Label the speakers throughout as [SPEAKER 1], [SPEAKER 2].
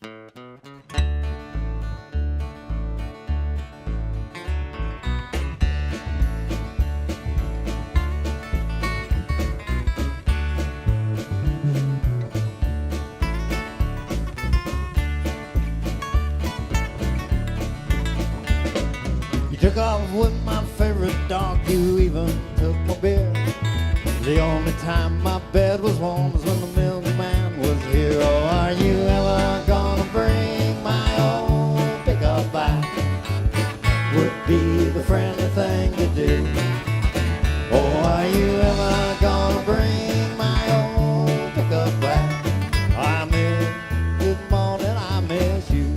[SPEAKER 1] Took off with my favorite dog, you even took my beer. The only time my bed was warm was when the milkman was here. Oh, are you ever gonna bring my old pickup back? Would be the friendly thing to do. Oh, are you ever gonna bring my old pickup back? I miss good morning, I miss you.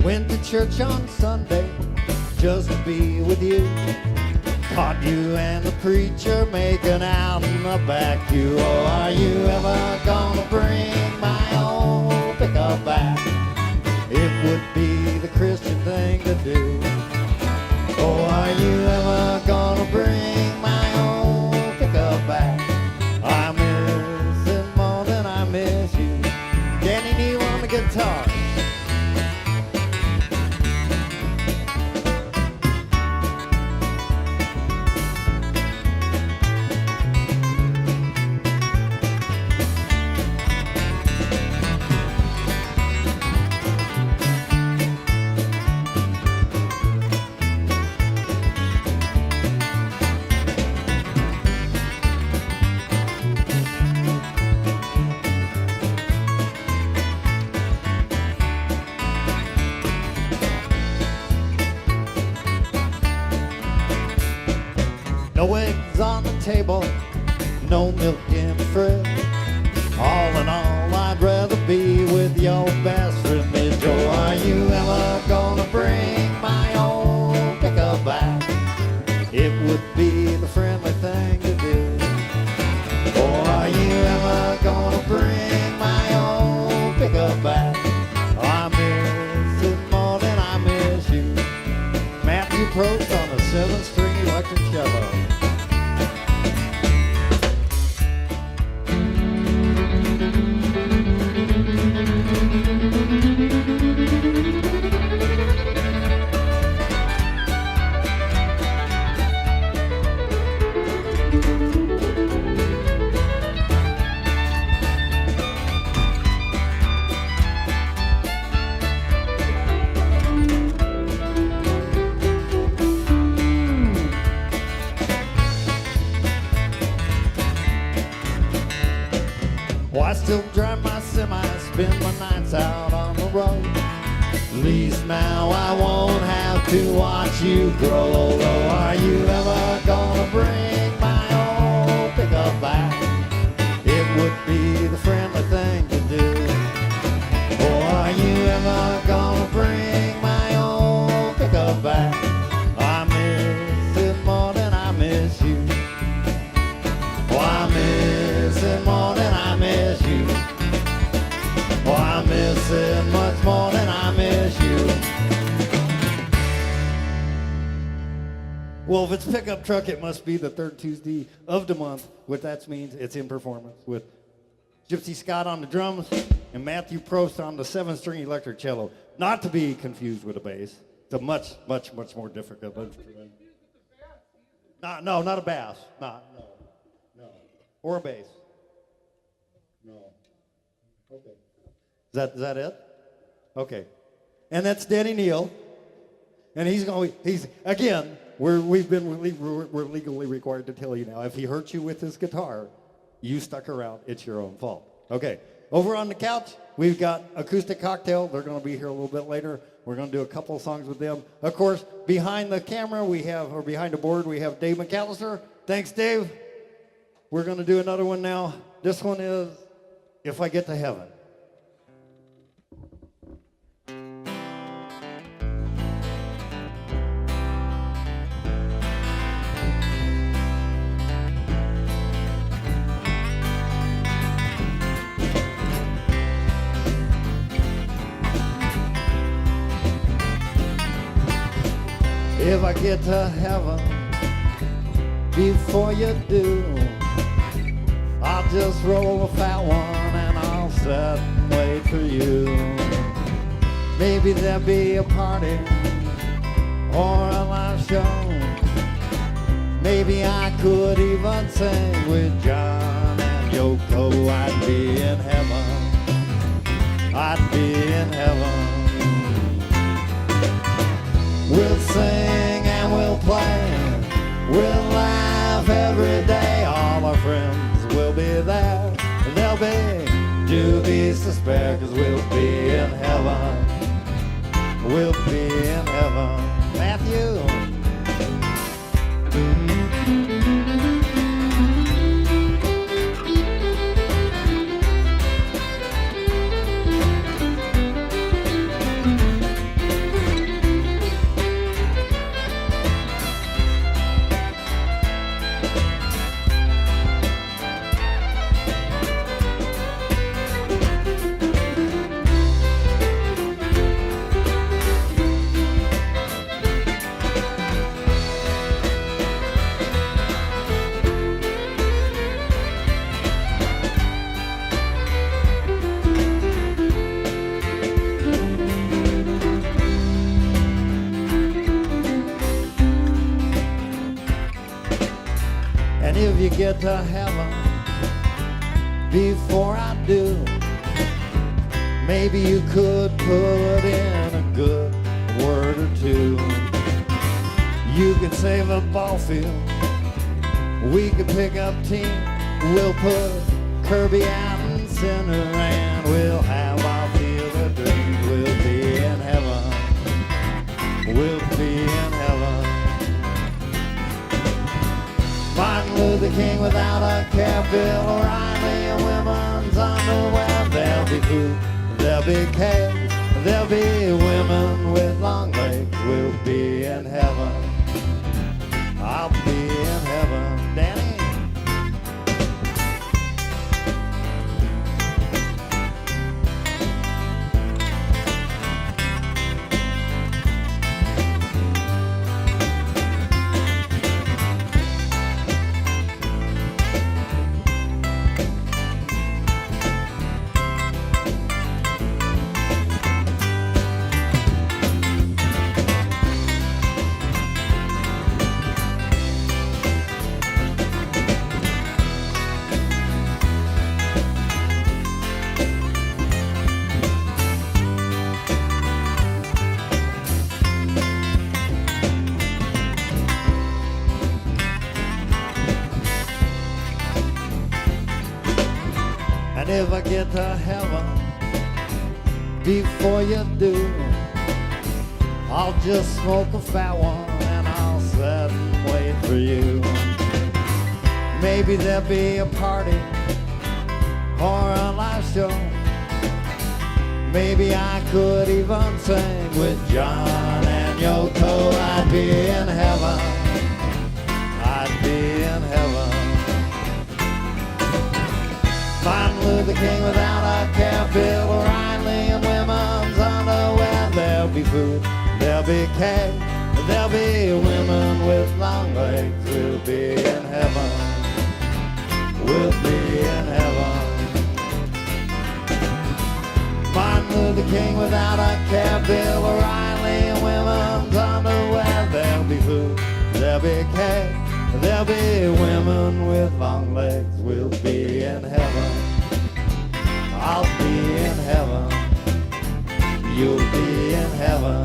[SPEAKER 1] Went to church on Sunday just to be with you. Caught you and the preacher making out in the back pew. Oh, are you ever gonna bring my old pickup back? It would be the Christian thing to do. Oh, are you ever gonna bring my old pickup back? I miss it more than I miss you. Danny Neal on the guitar. No eggs on the table, no milk in the fridge. All in all, I'd rather be with your best friend, Miss Joe. Are you ever gonna bring my old pickup back? It would be the friendly thing to do. Oh, are you ever gonna bring my old pickup back? I miss it more than I miss you. Matthew Probst on a 7-string electric cello. Well, I still drive my semi, spend my nights out on the road. At least now I won't have to watch you grow. Oh, are you ever gonna bring my old pickup back? It would be the friendly thing to do. Oh, are you ever gonna bring my old pickup back? I miss it more than I miss you. Oh, I miss it more than I miss you. Oh, I miss it much more than I miss you. Well, if it's pickup truck, it must be the third Tuesday of the month. What that means, it's in performance with Gypsy Scott on the drums and Matthew Probst on the 7-string electric cello. Not to be confused with a bass. It's a much, much, much more difficult instrument. No, not a bass. No. Or a bass. No. Okay. Is that it? Okay. And that's Danny Neal. And he's again, we're legally required to tell you now, if he hurt you with his guitar, you stuck around, it's your own fault. Okay. Over on the couch, we've got Acoustic Cocktail. They're going to be here a little bit later. We're going to do a couple of songs with them. Of course, behind the camera, behind the board, we have Dave McAllister. Thanks, Dave. We're going to do another one now. This one is If I Get to Heaven. If I get to heaven, before you do. I'll just roll a fat one and I'll sit and wait for you. Maybe there'll be a party or a live show. Maybe I could even sing with John and Yoko. I'd be in heaven. I'd be in heaven. We'll sing and we'll play. We'll laugh every day. All our friends will be there. There'll be doobies to spare, 'cause we'll be in heaven. We'll be in heaven. Matthew. And if you get to heaven before I do, maybe you could put in a good word or two. You could save a ball field, we could pick up team. We'll put Kirby out in center and we'll have our field of dreams. We'll be in heaven. We'll be in heaven. Martin Luther King without a care, Bill O'Reilly in women's underwear. There'll be food, there'll be cake, there'll be women with long legs. We'll be in heaven. I'll be in heaven. Danny? And if I get to heaven before you do, I'll just smoke a fat one and I'll sit and wait for you. Maybe there'll be a party or a live show. Maybe I could even sing with John and Yoko. I'd be in heaven. I'd be in heaven. Martin Luther King without a care, Bill O'Reilly in women's underwear. There'll be food, there'll be cake, there'll be women with long legs. We'll be in heaven. We'll be in heaven. Martin Luther King without a care, Bill O'Reilly in women's underwear. There'll be food, there'll be cake, there'll be women with long legs. We'll be in heaven. I'll be in heaven. You'll be in heaven.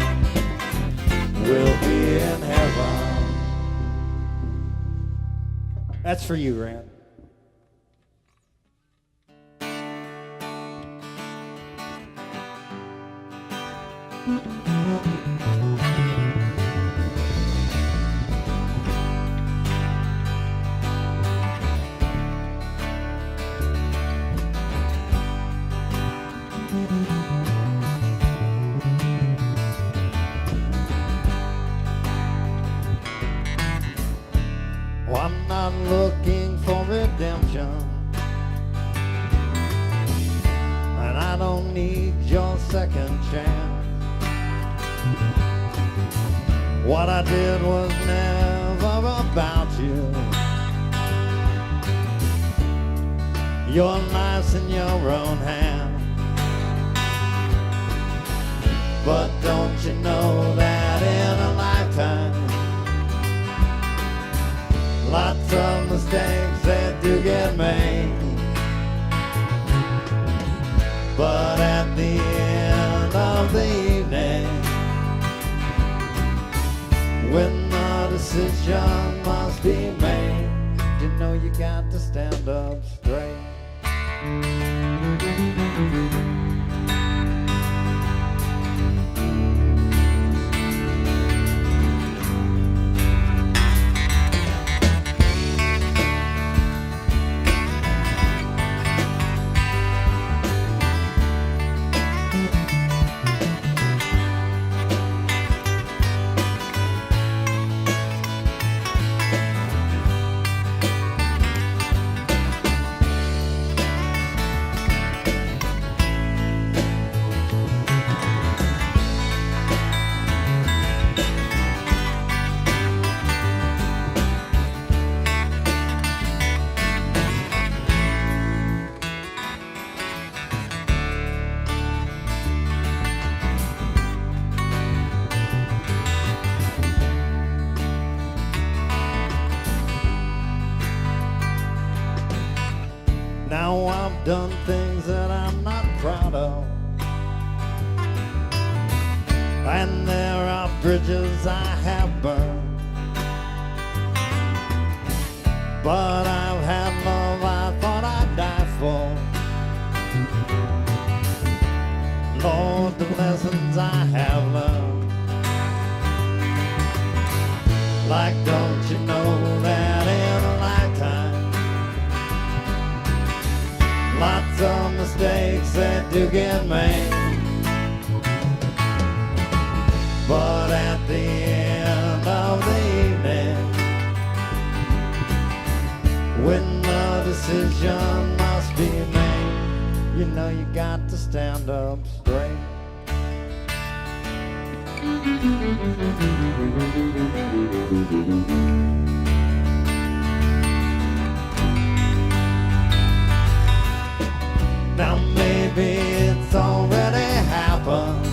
[SPEAKER 1] We'll be in heaven. That's for you, Rand. I'm not looking for redemption, and I don't need your second chance. What I did was never about you. Your life's in your own hand. But don't you know that in a lifetime, lots of mistakes that do get made. But at the end of the evening, when the decision must be made, you know you got to stand up straight. Now I've done things that I'm not proud of, and there are bridges I have burned. But I've had love I thought I'd die for. Lord, the lessons I have learned. Like, don't you know that in a lifetime, lots of mistakes that do get made. But at the end of the evening, when the decision must be made, you know you got to stand up straight. Now maybe it's already happened,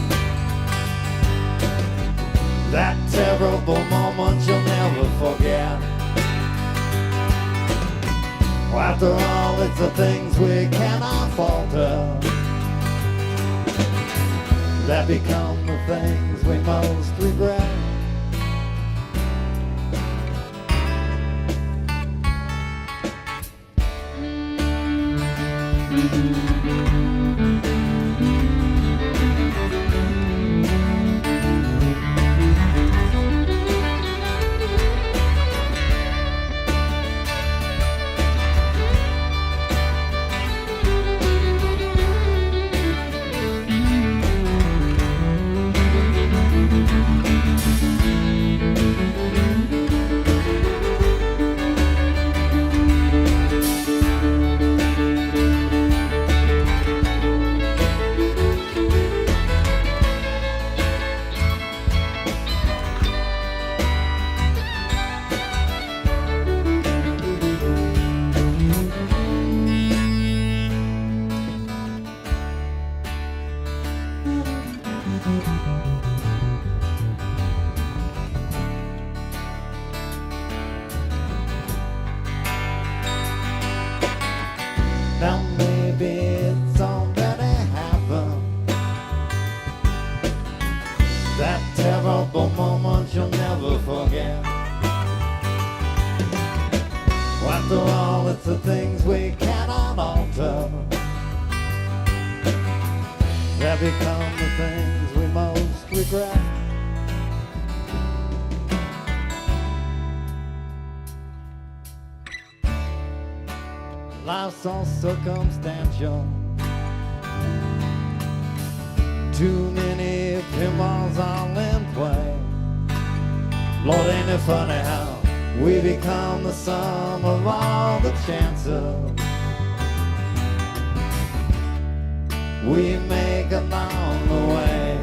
[SPEAKER 1] that terrible moment you'll never forget. After all, it's the things we cannot falter that become the things we most regret. Now maybe it's already happened, that terrible moment you'll never forget. After all, it's the things we cannot alter that become the things we most regret. Life's so circumstantial, too many pinballs all in play. Lord, ain't it funny how we become the sum of all the chances we make along the way.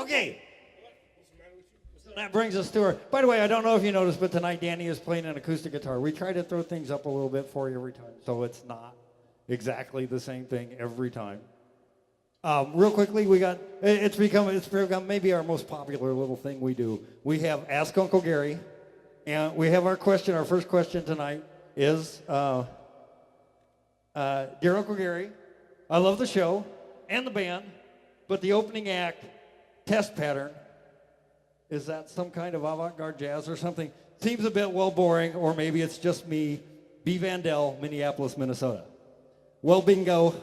[SPEAKER 1] Okay. So that brings us to our. By the way, I don't know if you noticed, but tonight Danny is playing an acoustic guitar. We try to throw things up a little bit for you every time, so it's not exactly the same thing every time. Real quickly, it's become maybe our most popular little thing we do. We have Ask Uncle Gary, and we have our first question tonight is, Dear Uncle Gary, I love the show and the band, but the opening act, Test Pattern, is that some kind of avant-garde jazz or something? Seems a bit boring, or maybe it's just me, B. Vandell, Minneapolis, Minnesota. Well, bingo.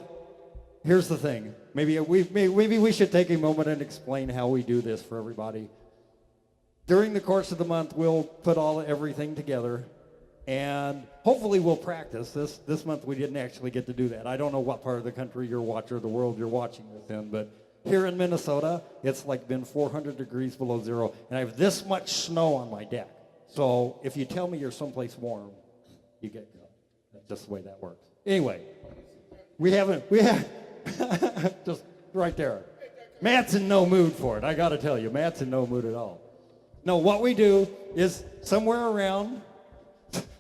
[SPEAKER 1] Here's the thing. Maybe we should take a moment and explain how we do this for everybody. During the course of the month, we'll put everything together, and hopefully we'll practice. This month we didn't actually get to do that. I don't know what part of the country or the world you're watching this in, but here in Minnesota, it's like been 400 degrees below zero, and I have this much snow on my deck. So if you tell me you're someplace warm, you get good. That's just the way that works. Anyway, we have just right there. Matt's in no mood for it. I got to tell you, Matt's in no mood at all. No, what we do is somewhere around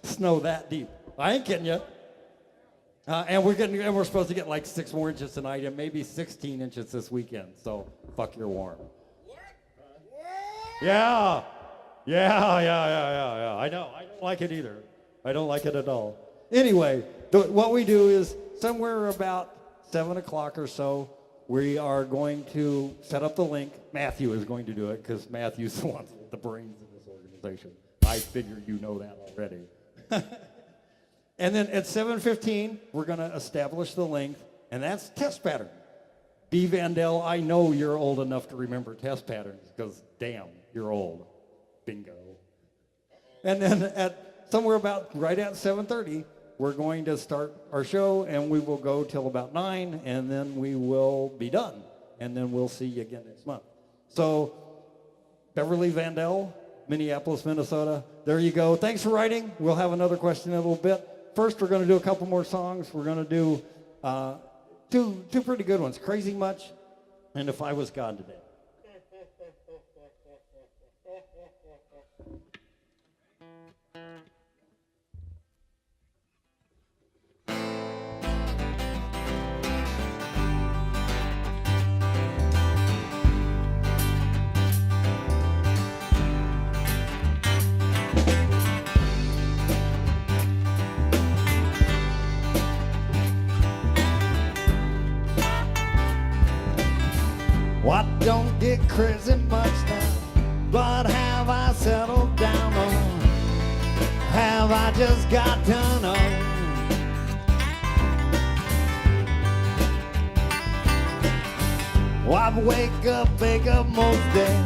[SPEAKER 1] snow that deep. I ain't kidding you. And we're supposed to get like 6 more inches tonight and maybe 16 inches this weekend. So fuck your warm. What? Yeah. I know. I don't like it either. I don't like it at all. Anyway, what we do is somewhere about 7 o'clock or so, we are going to set up the link. Matthew is going to do it because Matthew's the one with the brains in this organization. I figure you know that already. And then at 7:15, we're going to establish the link, and that's Test Pattern. B. Vandell, I know you're old enough to remember Test Patterns because, damn, you're old. Bingo. And then at somewhere about right at 7:30, we're going to start our show, and we will go till about 9, and then we will be done. And then we'll see you again next month. So, Beverly Vandell, Minneapolis, Minnesota, there you go. Thanks for writing. We'll have another question in a little bit. First, we're going to do a couple more songs. We're going to do two pretty good ones, Crazy Much and If I Was God Today. What don't get crazy much now, but have I settled down on? Have I just got to know? I wake up, bake up most days,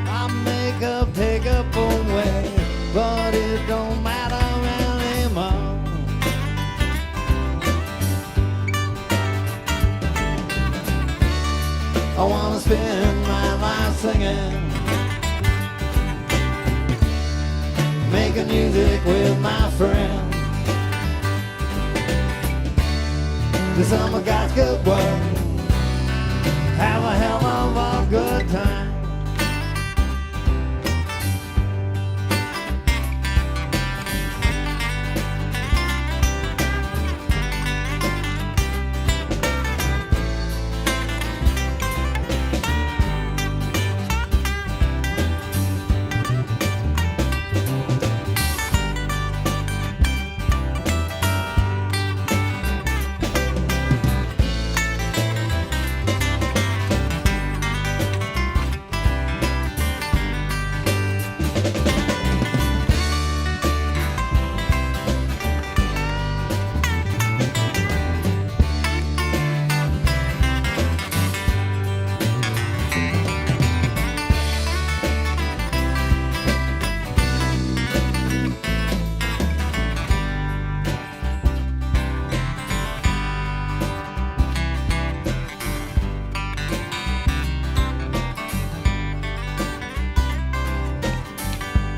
[SPEAKER 1] I make up, take up away, but it don't matter anymore. I wanna spend my life singing, making music with my friends. The summer guys good work, have a hell of a good time.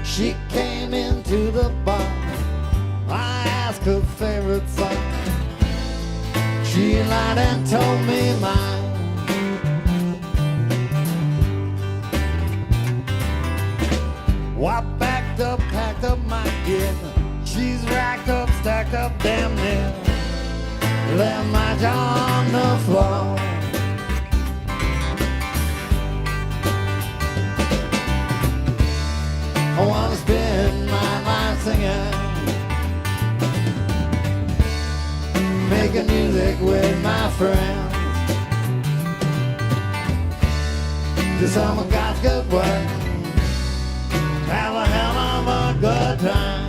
[SPEAKER 1] She came into the bar, I asked her favorite song. She lied and told me mine. I backed up, packed up my gear. She's racked up, stacked up, damn near. Left my jaw on the floor. I wanna spend my life singing, making music with my friends. To some of God's good work, have a hell of a good time.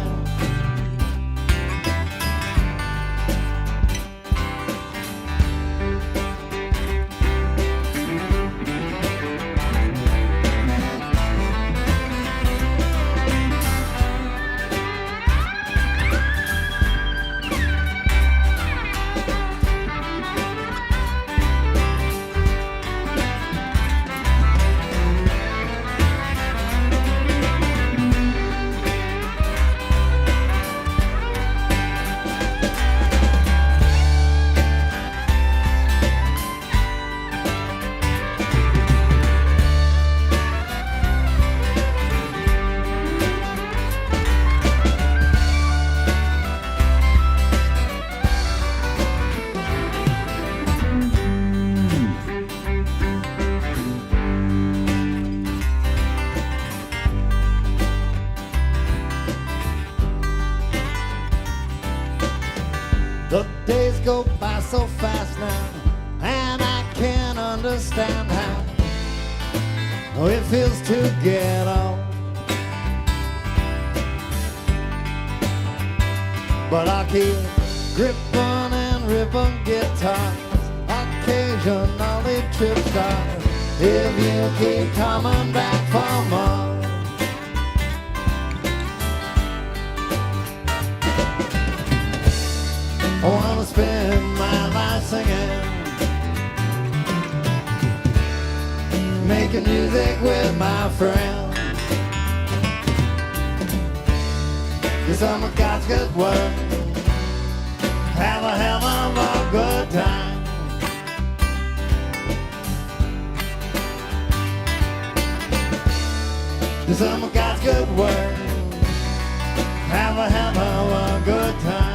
[SPEAKER 1] The days go by so fast now, and I can't understand how it feels to get old. But I keep gripping and ripping guitars, occasionally trip stars, if you keep coming back for more. I wanna spend my life singing, making music with my friends. 'Cause some of God's good work, have a hell of a good time. 'Cause some of God's good work, have a hell of a good time.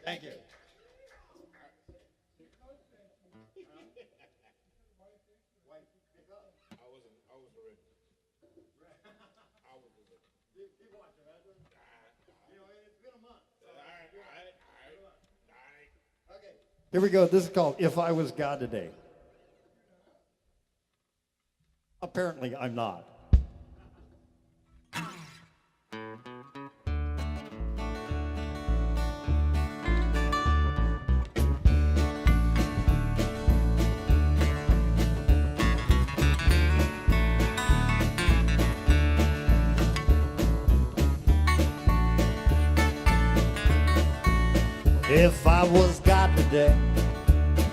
[SPEAKER 1] Thank you. Here we go. This is called If I Was God Today. Apparently, I'm not. If I was God today,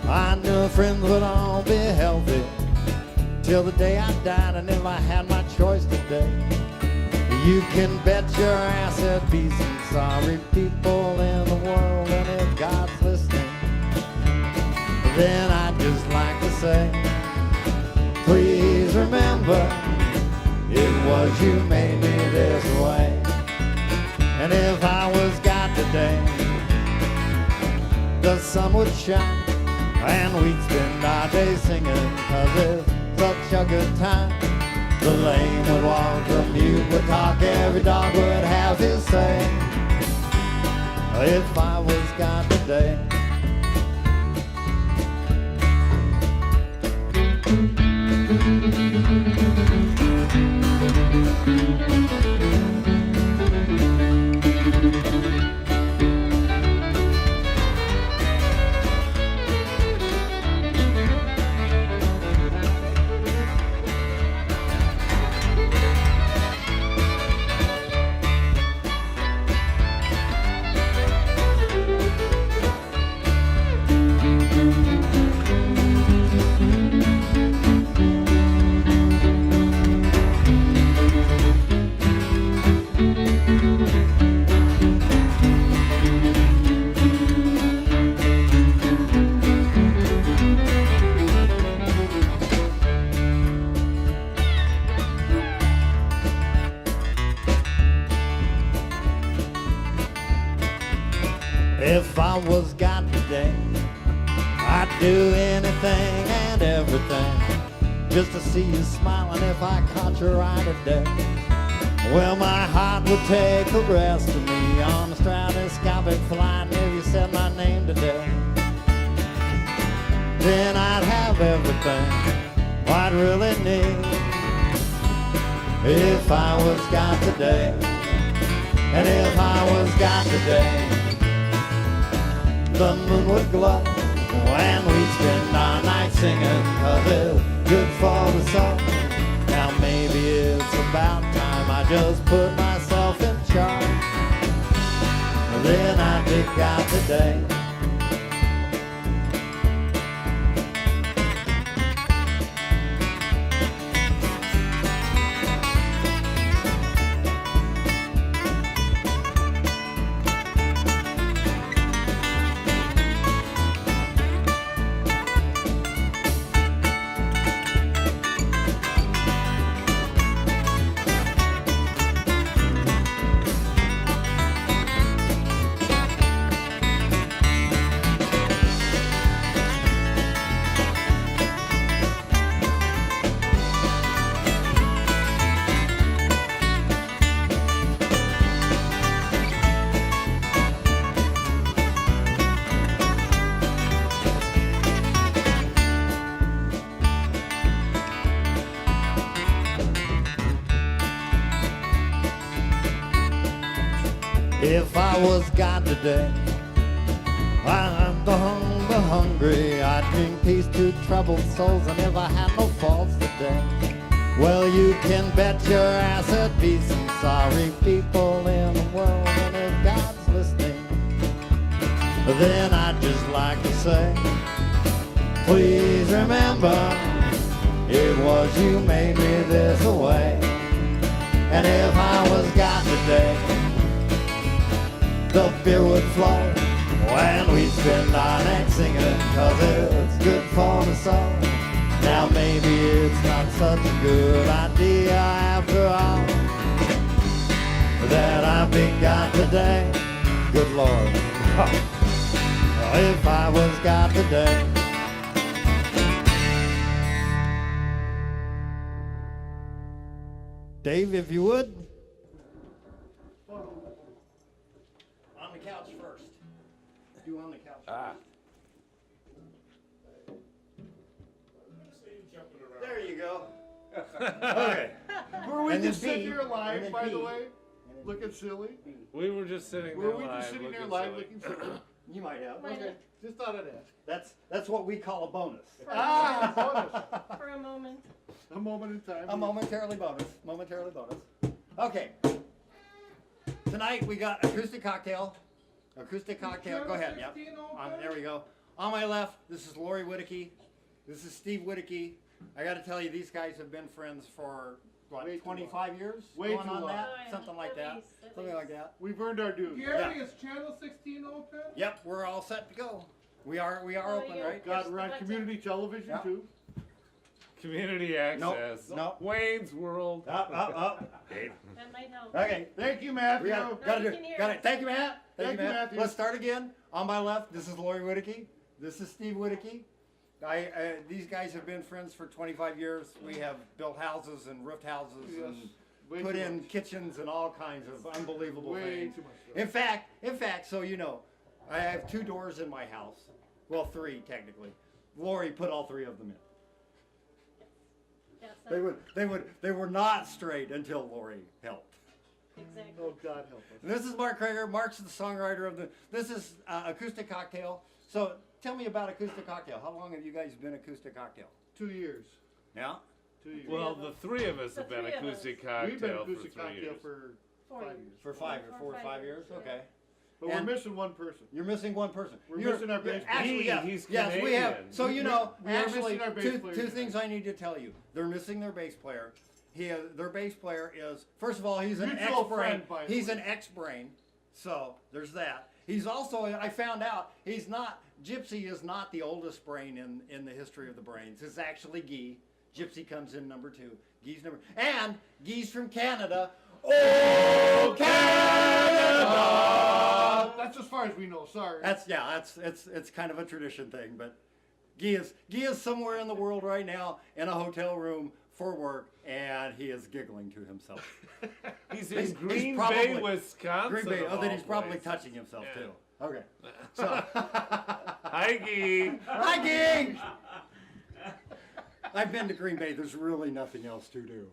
[SPEAKER 1] I knew friends would all be healthy till the day I died. And if I had my choice today, you can bet your ass there'd be some sorry people in the world. And if God's listening, then I'd just like to say, please remember, it was you made me this way. And if I was God today, the sun would shine and we'd spend our days singing, 'cause it's such a good time. The lame would walk, the mute would talk, every dog would have his say. If I was God today. I was God today, I'd do anything and everything just to see you smiling if I caught your eye today. Well, my heart would take a rest of me on a stratosphere flight if you said my name today. Then I'd have everything I'd really need if I was God today. And if I was God today, the moon would glow and we'd spend our night singing, 'cause it's good for the soul. Now maybe it's about time I just put myself in charge. Then I'd be God today. If I was God today, I'd the hungry, I'd bring peace to troubled souls, and if I had no faults today, well, you can bet your ass there'd be some sorry people in the world. And if God's listening, then I'd just like to say, please remember, it was you made me this way. And if I was God today, the beer would flow and we'd spend our night singing, 'cause it's good for the soul. Now maybe it's not such a good idea after all that I've been God today. Good Lord, if I was God today. Dave, if you would. On the couch first. Do on the couch. There you go. Okay.
[SPEAKER 2] Were we
[SPEAKER 1] And then
[SPEAKER 2] just sitting
[SPEAKER 1] B,
[SPEAKER 2] here live,
[SPEAKER 1] and then
[SPEAKER 2] by
[SPEAKER 1] B.
[SPEAKER 2] the way? Looking silly?
[SPEAKER 3] We were just sitting
[SPEAKER 2] Were
[SPEAKER 3] there
[SPEAKER 2] we
[SPEAKER 3] live.
[SPEAKER 2] just sitting there
[SPEAKER 3] looking
[SPEAKER 2] live
[SPEAKER 3] silly.
[SPEAKER 2] looking silly?
[SPEAKER 1] You might have.
[SPEAKER 2] Okay, just thought I'd ask.
[SPEAKER 1] That's what we call a bonus.
[SPEAKER 2] Ah, bonus.
[SPEAKER 4] For a moment.
[SPEAKER 2] A moment in time.
[SPEAKER 1] A momentarily bonus. Momentarily bonus. Okay. Tonight we got Acoustic Cocktail. Acoustic Cocktail. Go ahead. Yep. There we go. On my left, this is Lori Whittaky. This is Steve Whittaky. I got to tell you, these guys have been friends for what,
[SPEAKER 2] Way too
[SPEAKER 1] 25 years?
[SPEAKER 2] Way
[SPEAKER 1] Going
[SPEAKER 2] too
[SPEAKER 1] on
[SPEAKER 2] long.
[SPEAKER 1] that?
[SPEAKER 4] Oh, yeah.
[SPEAKER 1] Something like
[SPEAKER 4] At
[SPEAKER 1] that.
[SPEAKER 4] least, at
[SPEAKER 1] Something
[SPEAKER 4] least.
[SPEAKER 1] like that.
[SPEAKER 2] We've earned our dues.
[SPEAKER 1] Yeah.
[SPEAKER 5] Gary, is Channel 16 open?
[SPEAKER 1] Yep, we're all set to go. We are
[SPEAKER 4] Oh,
[SPEAKER 1] open,
[SPEAKER 4] yeah.
[SPEAKER 1] right?
[SPEAKER 2] God, we're on community television
[SPEAKER 1] Yeah.
[SPEAKER 2] too.
[SPEAKER 3] Community access.
[SPEAKER 1] Nope.
[SPEAKER 3] Wayne's World.
[SPEAKER 1] Up.
[SPEAKER 4] That might help.
[SPEAKER 1] Okay.
[SPEAKER 2] Thank you,
[SPEAKER 1] We
[SPEAKER 2] Matthew.
[SPEAKER 1] got to
[SPEAKER 4] you
[SPEAKER 1] do
[SPEAKER 4] can hear
[SPEAKER 1] got
[SPEAKER 4] us.
[SPEAKER 1] it. Thank you, Matt.
[SPEAKER 2] Thank you, Matthew.
[SPEAKER 1] Let's start again. On my left, this is Lori Whittaky. This is Steve Whittaky. These guys have been friends for 25 years. We have built houses and roofed houses
[SPEAKER 2] Yes.
[SPEAKER 1] and
[SPEAKER 2] Way
[SPEAKER 1] put
[SPEAKER 2] too
[SPEAKER 1] in
[SPEAKER 2] much.
[SPEAKER 1] kitchens and all kinds of unbelievable
[SPEAKER 2] Way
[SPEAKER 1] things.
[SPEAKER 2] too much.
[SPEAKER 1] In fact, so you know, I have 2 doors in my house. Well, 3 technically. Lori put all 3 of them in.
[SPEAKER 4] Yes,
[SPEAKER 1] They were not straight until Lori helped.
[SPEAKER 4] exactly.
[SPEAKER 2] Oh, God help us.
[SPEAKER 1] And this is Mark Krager. Mark's the songwriter of this is Acoustic Cocktail. So tell me about Acoustic Cocktail. How long have you guys been Acoustic Cocktail?
[SPEAKER 2] 2 years.
[SPEAKER 1] Yeah?
[SPEAKER 2] 2 years.
[SPEAKER 3] Well, the 3 of us
[SPEAKER 4] The
[SPEAKER 3] have been
[SPEAKER 4] 3 of us.
[SPEAKER 3] Acoustic Cocktail
[SPEAKER 2] We've been
[SPEAKER 3] for
[SPEAKER 2] acoustic
[SPEAKER 3] 3
[SPEAKER 2] cocktail
[SPEAKER 3] years.
[SPEAKER 2] for
[SPEAKER 4] 4
[SPEAKER 2] 5
[SPEAKER 4] years.
[SPEAKER 2] years.
[SPEAKER 1] For 4 or 5 years?
[SPEAKER 4] Yeah.
[SPEAKER 1] Okay.
[SPEAKER 2] But
[SPEAKER 1] And-
[SPEAKER 2] we're missing one person.
[SPEAKER 1] You're missing one person.
[SPEAKER 2] We're
[SPEAKER 1] You're-
[SPEAKER 2] missing our bass player.
[SPEAKER 1] Actually, yeah.
[SPEAKER 3] He's
[SPEAKER 1] Yes, we have.
[SPEAKER 3] Canadian.
[SPEAKER 1] So you know,
[SPEAKER 2] We are
[SPEAKER 1] actually,
[SPEAKER 2] missing our bass
[SPEAKER 1] two
[SPEAKER 2] player
[SPEAKER 1] two
[SPEAKER 2] tonight.
[SPEAKER 1] things I need to tell you. They're missing their bass player. Their bass player is, first of all, he's an
[SPEAKER 2] Mutual
[SPEAKER 1] ex-brain.
[SPEAKER 2] friend, by the
[SPEAKER 1] He's
[SPEAKER 2] way.
[SPEAKER 1] an ex-brain. So there's that. He's also, I found out, he's not. Gypsy is not the oldest brain in the history of the brains. It's actually Guy. Gypsy comes in number 2. Guy's Guy's from Canada. Oh, Canada!
[SPEAKER 2] That's as far as we know. Sorry.
[SPEAKER 1] It's kind of a tradition thing, but Guy is somewhere in the world right now in a hotel room for work, and he is giggling to himself.
[SPEAKER 3] He's in Green
[SPEAKER 1] probably-
[SPEAKER 3] Bay, Wisconsin.
[SPEAKER 1] Green Bay.
[SPEAKER 3] of
[SPEAKER 1] Oh, then
[SPEAKER 3] all
[SPEAKER 1] he's probably
[SPEAKER 3] places.
[SPEAKER 1] touching himself
[SPEAKER 3] Yeah.
[SPEAKER 1] too. Okay. So,
[SPEAKER 3] Hi, Gee.
[SPEAKER 1] hi, Ging. I've been to Green Bay. There's really nothing else to do.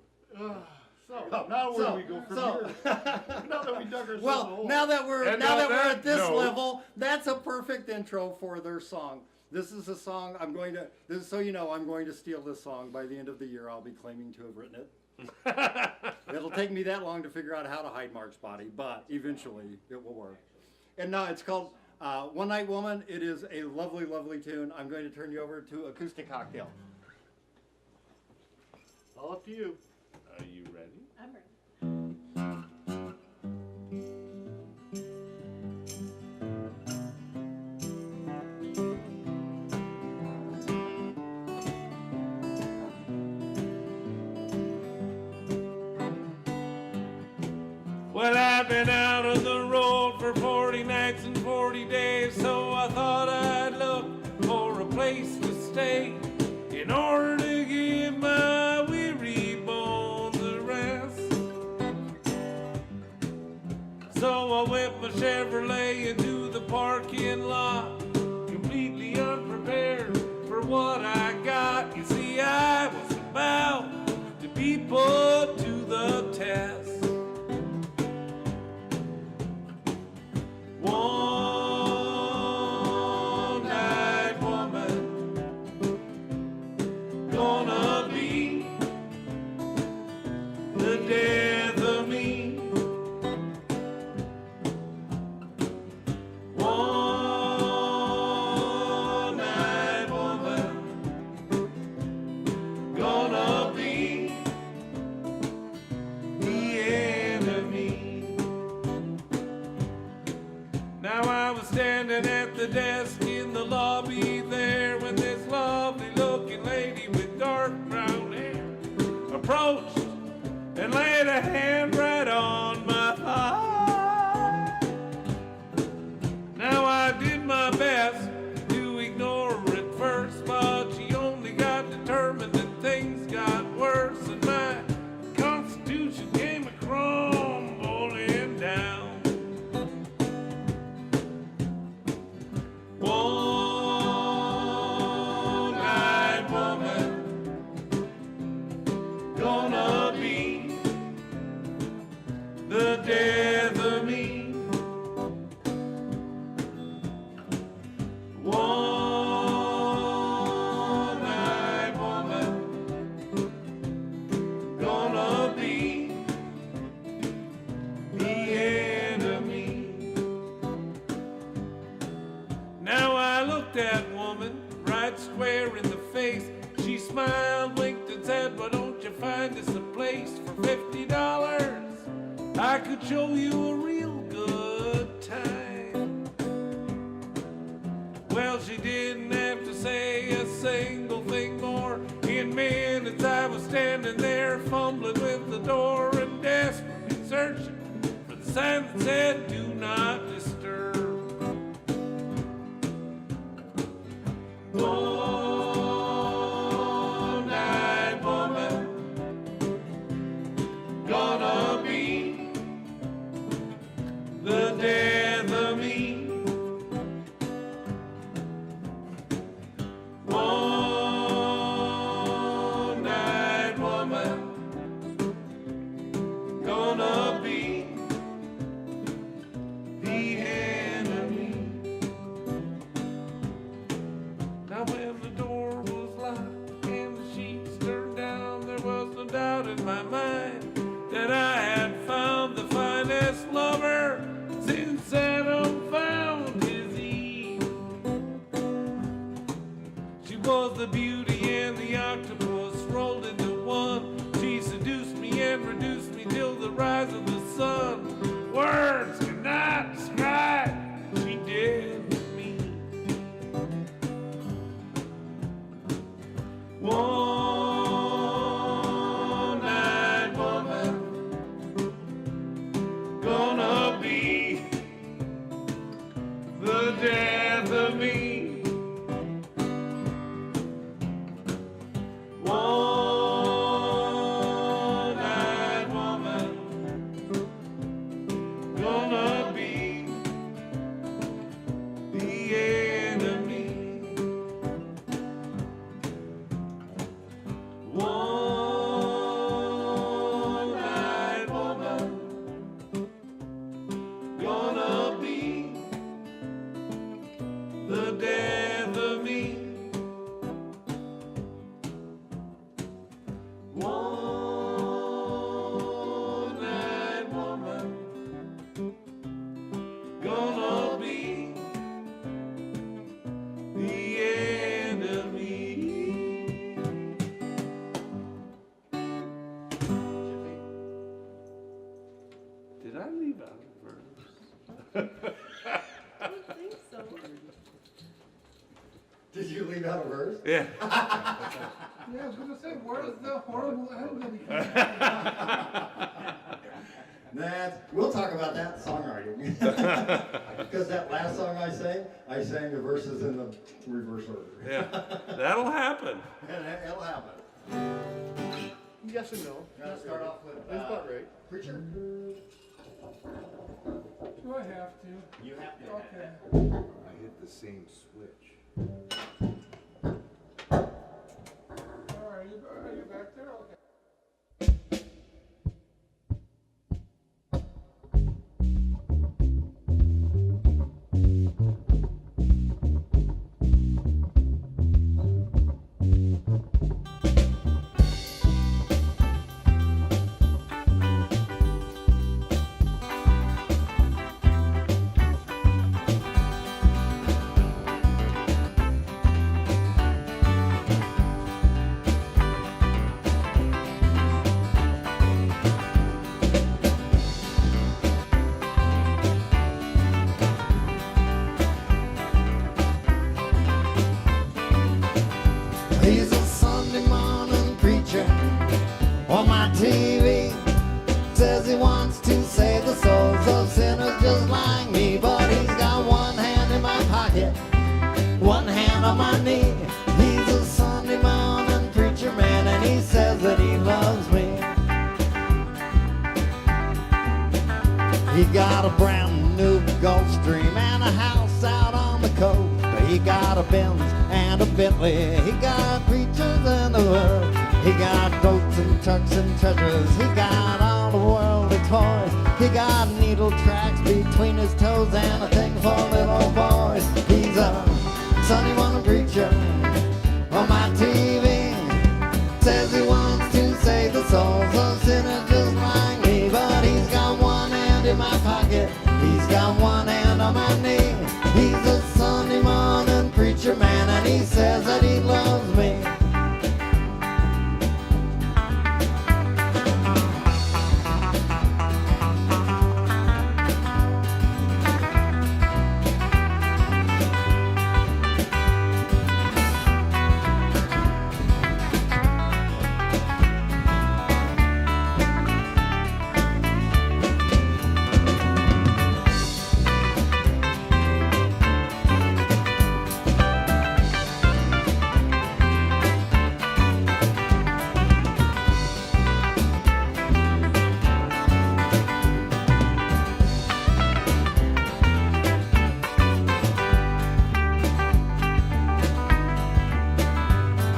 [SPEAKER 2] So now where do we go from here? Now that we dug ourselves a
[SPEAKER 1] Well,
[SPEAKER 2] hole.
[SPEAKER 1] now that we're
[SPEAKER 3] And
[SPEAKER 1] now
[SPEAKER 3] on
[SPEAKER 1] that we're
[SPEAKER 3] that
[SPEAKER 1] at this
[SPEAKER 3] note-
[SPEAKER 1] level, that's a perfect intro for their song. This is a song I'm going to. This is so you know, I'm going to steal this song by the end of the year. I'll be claiming to have written it. It'll take me that long to figure out how to hide Mark's body, but eventually it will work. And now it's called One Night Woman. It is a lovely, lovely tune. I'm going to turn you over to Acoustic Cocktail.
[SPEAKER 2] All up to you.
[SPEAKER 3] Are you ready?
[SPEAKER 4] I'm ready.
[SPEAKER 3] Well, I've been out on the road for 40 nights and 40 days, so I thought I'd look for a place to stay in order to give my weary bones a rest. So I whipped my Chevrolet into the parking lot, completely unprepared for what I got. You see, I was about to be put to the test. One night woman, gonna be the death of me. One night woman, gonna be the enemy. Now I was standing at the desk in the lobby there when this lovely looking lady with dark brown hair approached and laid a hand right on my thigh. Now I did my best to ignore her at first, but she only got determined and things got worse, and my constitution came crumbling down. One night woman, gonna be the death of me. One night woman, gonna be the enemy. Now I looked that woman right square in the face. She smiled, winked, and said, "Why don't you find us a place for $50? I could show you a real good time." Well, she didn't have to say a single thing more. In minutes I was standing there fumbling with the door and desperately searching for the sign that said, "Do not disturb." One night woman, gonna be the death of me. One night woman, gonna be the enemy. Now when the door was locked and the sheets turned down, there was no doubt in my mind that I had found the finest lover since Adam found his Eve. She was the beauty and the octopus rolled into one. She seduced me and reduced me till the rise of the sun. Words cannot describe, she did to me. One night woman, One night woman gonna be the end of me. Did I leave out a verse?
[SPEAKER 4] I don't think so.
[SPEAKER 1] Did you leave out a verse?
[SPEAKER 3] Yeah.
[SPEAKER 5] Yeah, I was gonna say, where's the horrible ending?
[SPEAKER 1] We'll talk about that songwriting. Because that last song I sang the verses in the reverse order.
[SPEAKER 3] Yeah. That'll happen.
[SPEAKER 1] And it'll happen.
[SPEAKER 2] Yes and no.
[SPEAKER 1] Gotta start off with
[SPEAKER 2] That's about right.
[SPEAKER 1] Preacher.
[SPEAKER 5] Do I have to?
[SPEAKER 1] You have to.
[SPEAKER 5] Okay.
[SPEAKER 6] I hit the same switch.
[SPEAKER 5] All right, are you back there? Okay.
[SPEAKER 1] He's a Sunday morning preacher on my TV. Says he wants to save the souls of sinners just like me. But he's got one hand in my pocket, one hand on my knee. He's a Sunday morning preacher man, and he says that he loves me. He got a brand new Gulfstream and a house out on the coast. He got a Benz and a Bentley. He got preachers in the world. He got boats and trucks and treasures. He got all the worldly toys. He got needle tracks between his toes and a thing for little boys. He's a Sunday morning preacher on my TV. Says he wants to save the souls of sinners just like me. But he's got one hand in my pocket. He's got one hand on my knee. He's a Sunday morning preacher man, and he says that he loves me.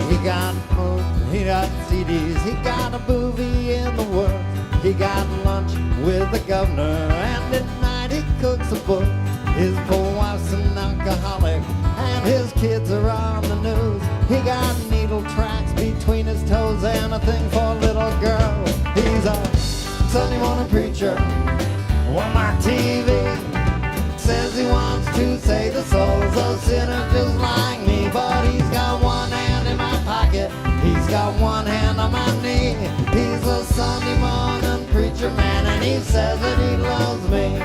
[SPEAKER 1] He got food, he got CDs, he got a movie in the works. He got lunch with the governor, and at night he cooks a book. His poor wife's an alcoholic, and his kids are on the news. He got needle tracks between his toes and a thing for little girls. He's a Sunday morning preacher on my TV. Says he wants to save the souls of sinners just like me. But he's got one hand in my pocket, he's got one hand on my knee. He's a Sunday morning preacher man, and he says that he loves me.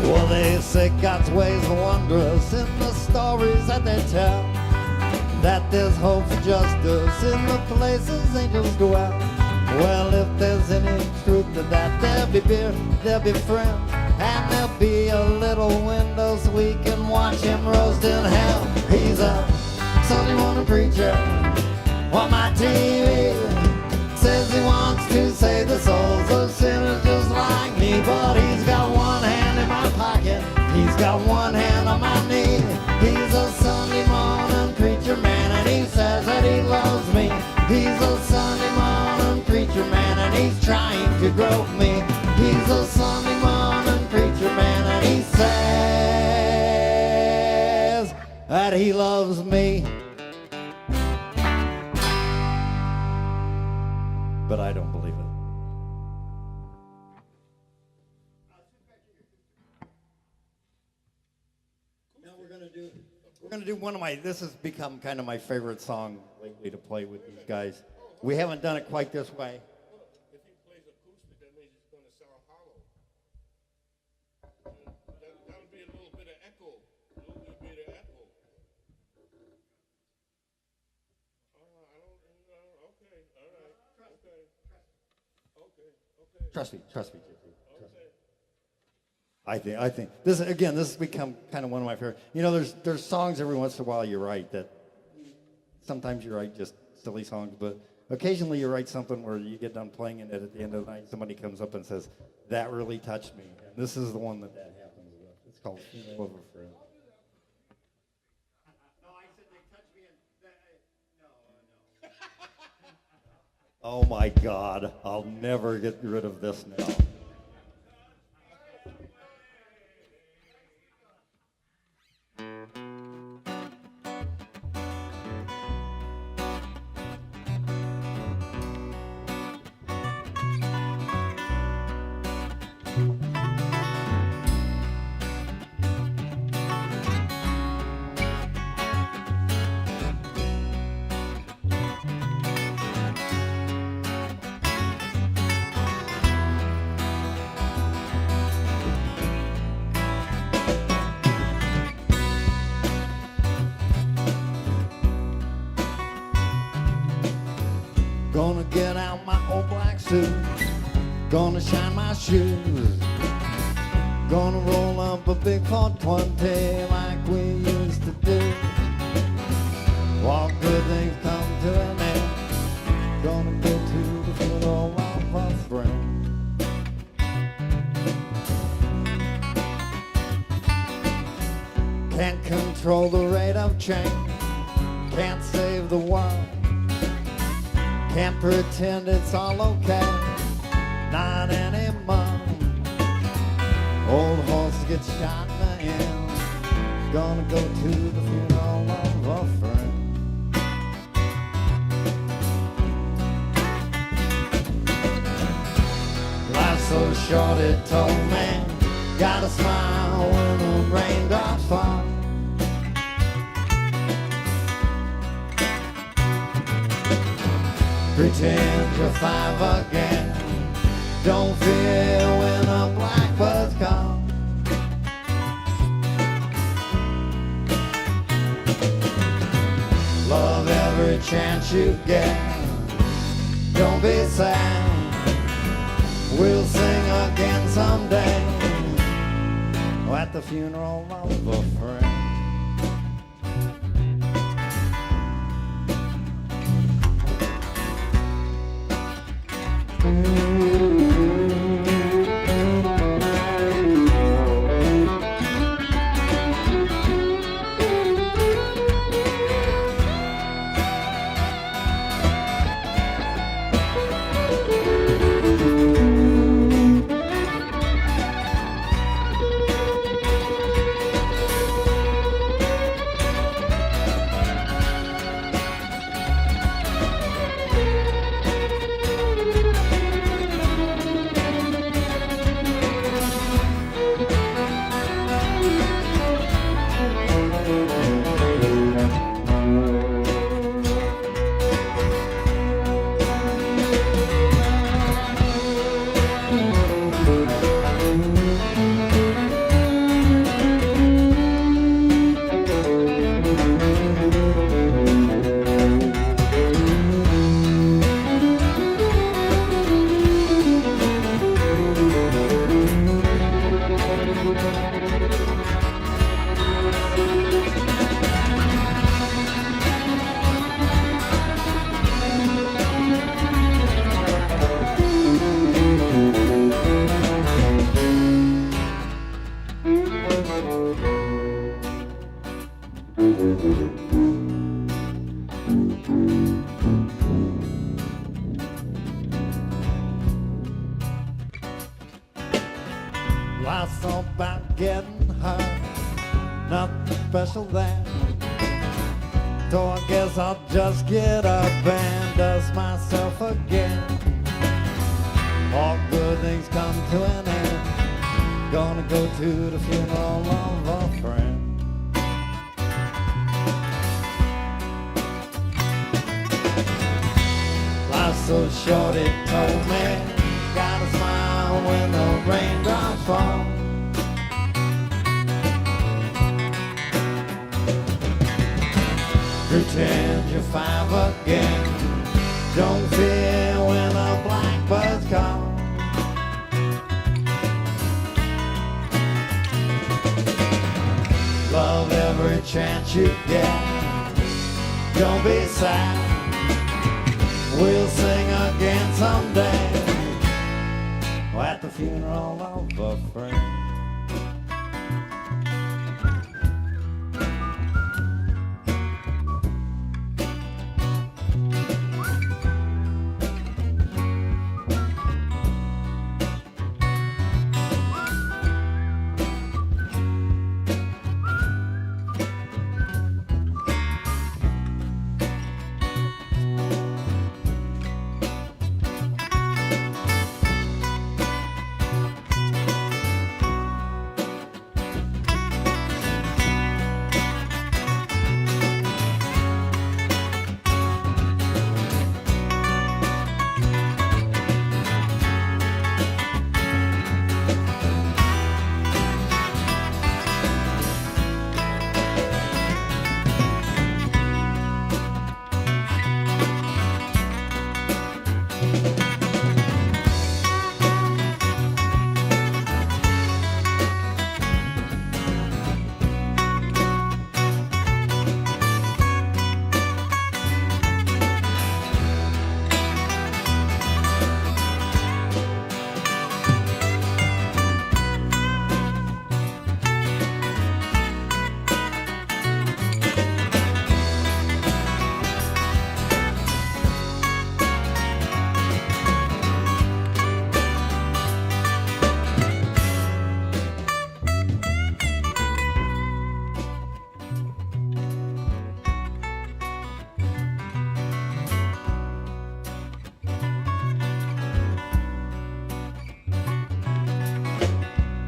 [SPEAKER 1] Well, they say God's ways are wondrous in the stories that they tell. That there's hope for justice in the places angels dwell. Well, if they beer, they'll be friends. And there'll be a little window so we can watch him roast in hell. He's a Sunday morning preacher on my TV. Says he wants to save the souls of sinners just like me. But he's got one hand in my pocket, he's got one hand on my knee. He's a Sunday morning preacher man and he says that he loves me. He's a Sunday morning preacher man and he's trying to grow me. He's a Sunday morning preacher man and he says that he loves me. But I don't believe it. Now we're gonna do one of my. This has become kind of my favorite song lately to play with these guys. We haven't done it quite this way.
[SPEAKER 3] If he plays acoustic, that means it's going to sound hollow. That'll be a little bit of echo. A little bit of echo. Okay, all right. Okay.
[SPEAKER 1] Trust me. I think this has become kind of one of my favorite. You know, there's songs every once in a while you write that sometimes you write just silly songs, but occasionally you write something where you get done playing it at the end of the night, somebody comes up and says, that really touched me. And this is the one that happens with. It's called Funeral of a Friend. No, I said they touched me and no. Oh my God, I'll never get rid of this now. Gonna get out my old black suit, gonna shine my shoes, gonna roll up a big 420 like we used to do. All good things come to an end, gonna go to the funeral of a friend. Can't control the rate of change, can't save the world. Can't pretend it's all okay, not anymore. Old horse gets shot in the end, gonna go to the funeral of a friend. Life's so short, it told me, gotta smile when the raindrops fall. Pretend you're five again. Don't fear when a blackbird's call. Love every chance you get. Don't be sad. We'll sing again someday at the funeral of a friend. Life's all about getting hurt, nothing special there. So I guess I'll just get up and dust myself again. All good things come to an end. Gonna go to the funeral of a friend. Life's so short, it told me. Gotta smile when the raindrops fall. Pretend you're five again. Don't fear when the blackbirds call. Love every chance you get. Don't be sad. We'll sing again someday. At the funeral of a friend.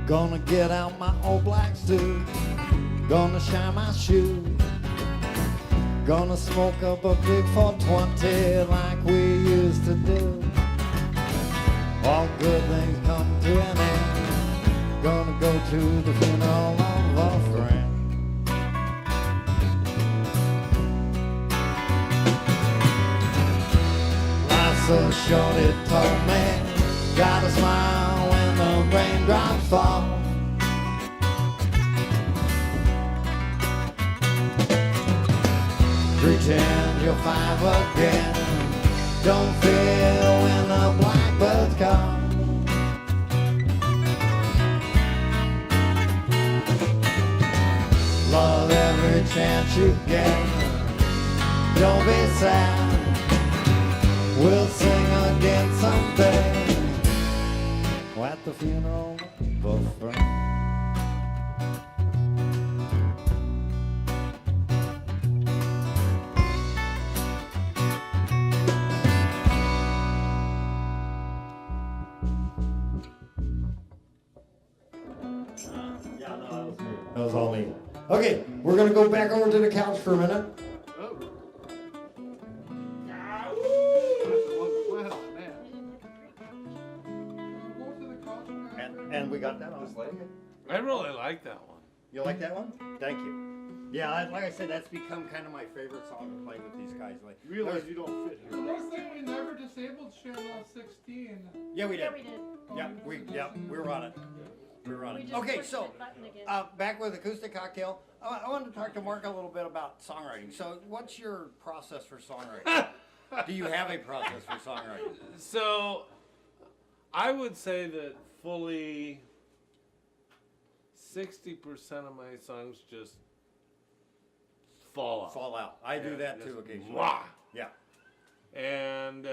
[SPEAKER 1] Gonna get out my old black suit. Gonna shine my shoes. Gonna smoke up a big 420 like we used to do. All good things come to an end. Gonna go to the funeral of a friend. Life's so short, it told me. Gotta smile when the raindrops fall. Pretend you're five again. Don't fear when the blackbirds call. Love every chance you get. Don't be sad. We'll sing again someday. At the funeral of a friend. That was all neat. Okay, we're gonna go back over to the couch for a minute. And we got that on.
[SPEAKER 3] I really like that one.
[SPEAKER 1] You like that one? Thank you. Yeah, like I said, that's become kind of my favorite song to play with these guys. Like,
[SPEAKER 2] Realize you don't fit
[SPEAKER 5] The
[SPEAKER 2] here.
[SPEAKER 5] worst thing, we never disabled channel 16.
[SPEAKER 1] yeah, we did.
[SPEAKER 4] Yeah, we did.
[SPEAKER 1] We were on it. We were on
[SPEAKER 4] We
[SPEAKER 1] it.
[SPEAKER 4] just
[SPEAKER 1] Okay,
[SPEAKER 4] pushed
[SPEAKER 1] so
[SPEAKER 4] the button again.
[SPEAKER 1] back with Acoustic Cocktail. I wanted to talk to Mark a little bit about songwriting. So, what's your process for songwriting? Do you have a process for songwriting?
[SPEAKER 3] So, I would say that fully 60% of my songs just fall out.
[SPEAKER 1] Fall out. I do that
[SPEAKER 3] just
[SPEAKER 1] too occasionally.
[SPEAKER 3] mwah.
[SPEAKER 1] Yeah.
[SPEAKER 3] And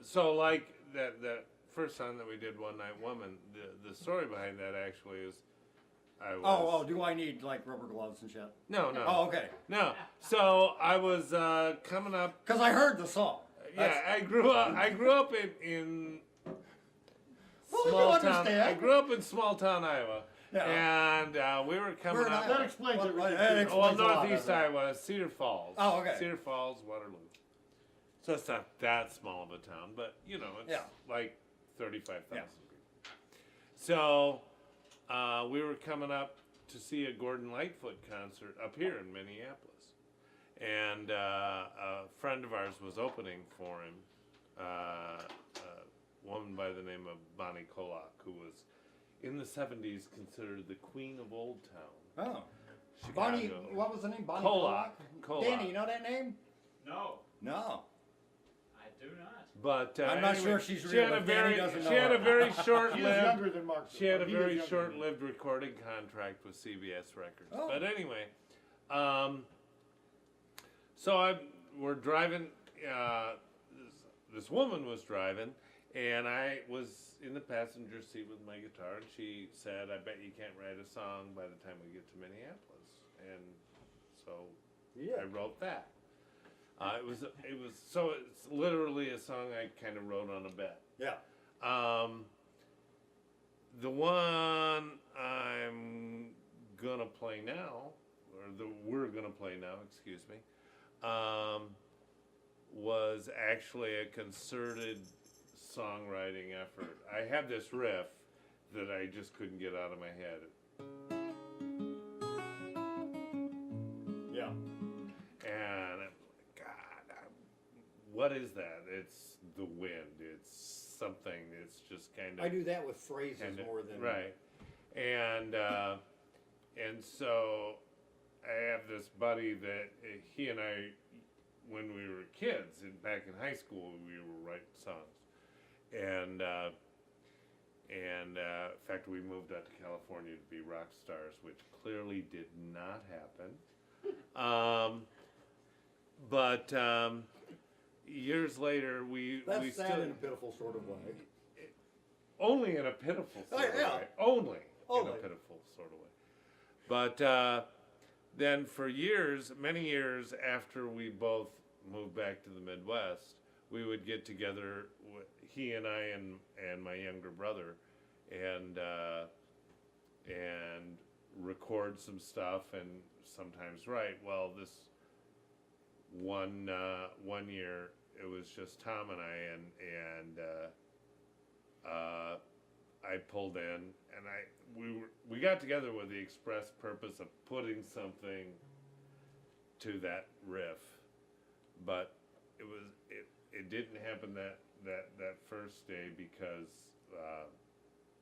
[SPEAKER 3] so like that first song that we did, One Night Woman. The story behind that actually is, I was.
[SPEAKER 4] Oh, do I need like rubber gloves and shit?
[SPEAKER 3] No, no.
[SPEAKER 4] Oh, okay.
[SPEAKER 3] No. So I was coming up.
[SPEAKER 4] Because I heard the song.
[SPEAKER 3] Yeah, I grew up in
[SPEAKER 4] Well, you
[SPEAKER 3] small town.
[SPEAKER 4] understand.
[SPEAKER 3] I grew up in small town Iowa,
[SPEAKER 4] Yeah.
[SPEAKER 3] and we were coming
[SPEAKER 4] Where in
[SPEAKER 3] up.
[SPEAKER 4] Iowa?
[SPEAKER 2] That explains
[SPEAKER 4] What-
[SPEAKER 2] everything.
[SPEAKER 4] that explains
[SPEAKER 3] Well,
[SPEAKER 4] a lot,
[SPEAKER 3] northeast
[SPEAKER 4] doesn't it?
[SPEAKER 3] Iowa, Cedar Falls.
[SPEAKER 4] Oh, okay.
[SPEAKER 3] Cedar Falls, Waterloo. So it's not that small of a town, but you know, it's
[SPEAKER 4] Yeah.
[SPEAKER 3] like 35,000
[SPEAKER 4] Yeah.
[SPEAKER 3] people. So we were coming up to see a Gordon Lightfoot concert up here in Minneapolis, and a friend of ours was opening for him. A woman by the name of Bonnie Kolak, who was in the 70s considered the queen of Old Town.
[SPEAKER 4] Oh. Bonnie,
[SPEAKER 3] Chicago.
[SPEAKER 4] what was the name? Bonnie
[SPEAKER 3] Kolak.
[SPEAKER 4] Kolak? Danny, you know that name?
[SPEAKER 7] No,
[SPEAKER 4] No.
[SPEAKER 7] I do not.
[SPEAKER 3] But
[SPEAKER 4] I'm not
[SPEAKER 3] anyway,
[SPEAKER 4] sure she's
[SPEAKER 3] she
[SPEAKER 4] real,
[SPEAKER 3] had a
[SPEAKER 4] but Danny
[SPEAKER 3] very
[SPEAKER 4] doesn't
[SPEAKER 3] she
[SPEAKER 4] know
[SPEAKER 3] had
[SPEAKER 4] her.
[SPEAKER 3] a very
[SPEAKER 2] He is
[SPEAKER 3] short-lived
[SPEAKER 2] younger than Mark.
[SPEAKER 3] she had a
[SPEAKER 2] He is
[SPEAKER 3] very
[SPEAKER 2] younger than
[SPEAKER 3] short-lived recording contract with CBS Records.
[SPEAKER 4] Oh.
[SPEAKER 3] But anyway, we're driving. This woman was driving, and I was in the passenger seat with my guitar, and she said, "I bet you can't write a song by the time we get to Minneapolis." And so I wrote that. It's literally a song I kind of wrote on a bet.
[SPEAKER 4] Yeah.
[SPEAKER 3] The one I'm gonna play now, we're gonna play now, excuse me, was actually a concerted songwriting effort. I had this riff that I just couldn't get out of my head.
[SPEAKER 4] Yeah.
[SPEAKER 3] And I'm like, God, what is that? It's the wind. It's something. It's just kind of.
[SPEAKER 4] I do that with phrases more than.
[SPEAKER 3] Right. And so I have this buddy that he and I, when we were kids and back in high school, we were writing songs. And in fact, we moved out to California to be rock stars, which clearly did not happen. But years later, we
[SPEAKER 4] That's sad
[SPEAKER 3] still
[SPEAKER 4] in a pitiful sort of way.
[SPEAKER 3] only in a pitiful sort of
[SPEAKER 4] yeah.
[SPEAKER 3] way. Only in
[SPEAKER 4] Only.
[SPEAKER 3] a pitiful sort of way. But then for years, many years after we both moved back to the Midwest, we would get together, he and I and my younger brother, and record some stuff and sometimes write. Well, this one year it was just Tom and I, I pulled in, and we got together with the express purpose of putting something to that riff, but it didn't happen that first day because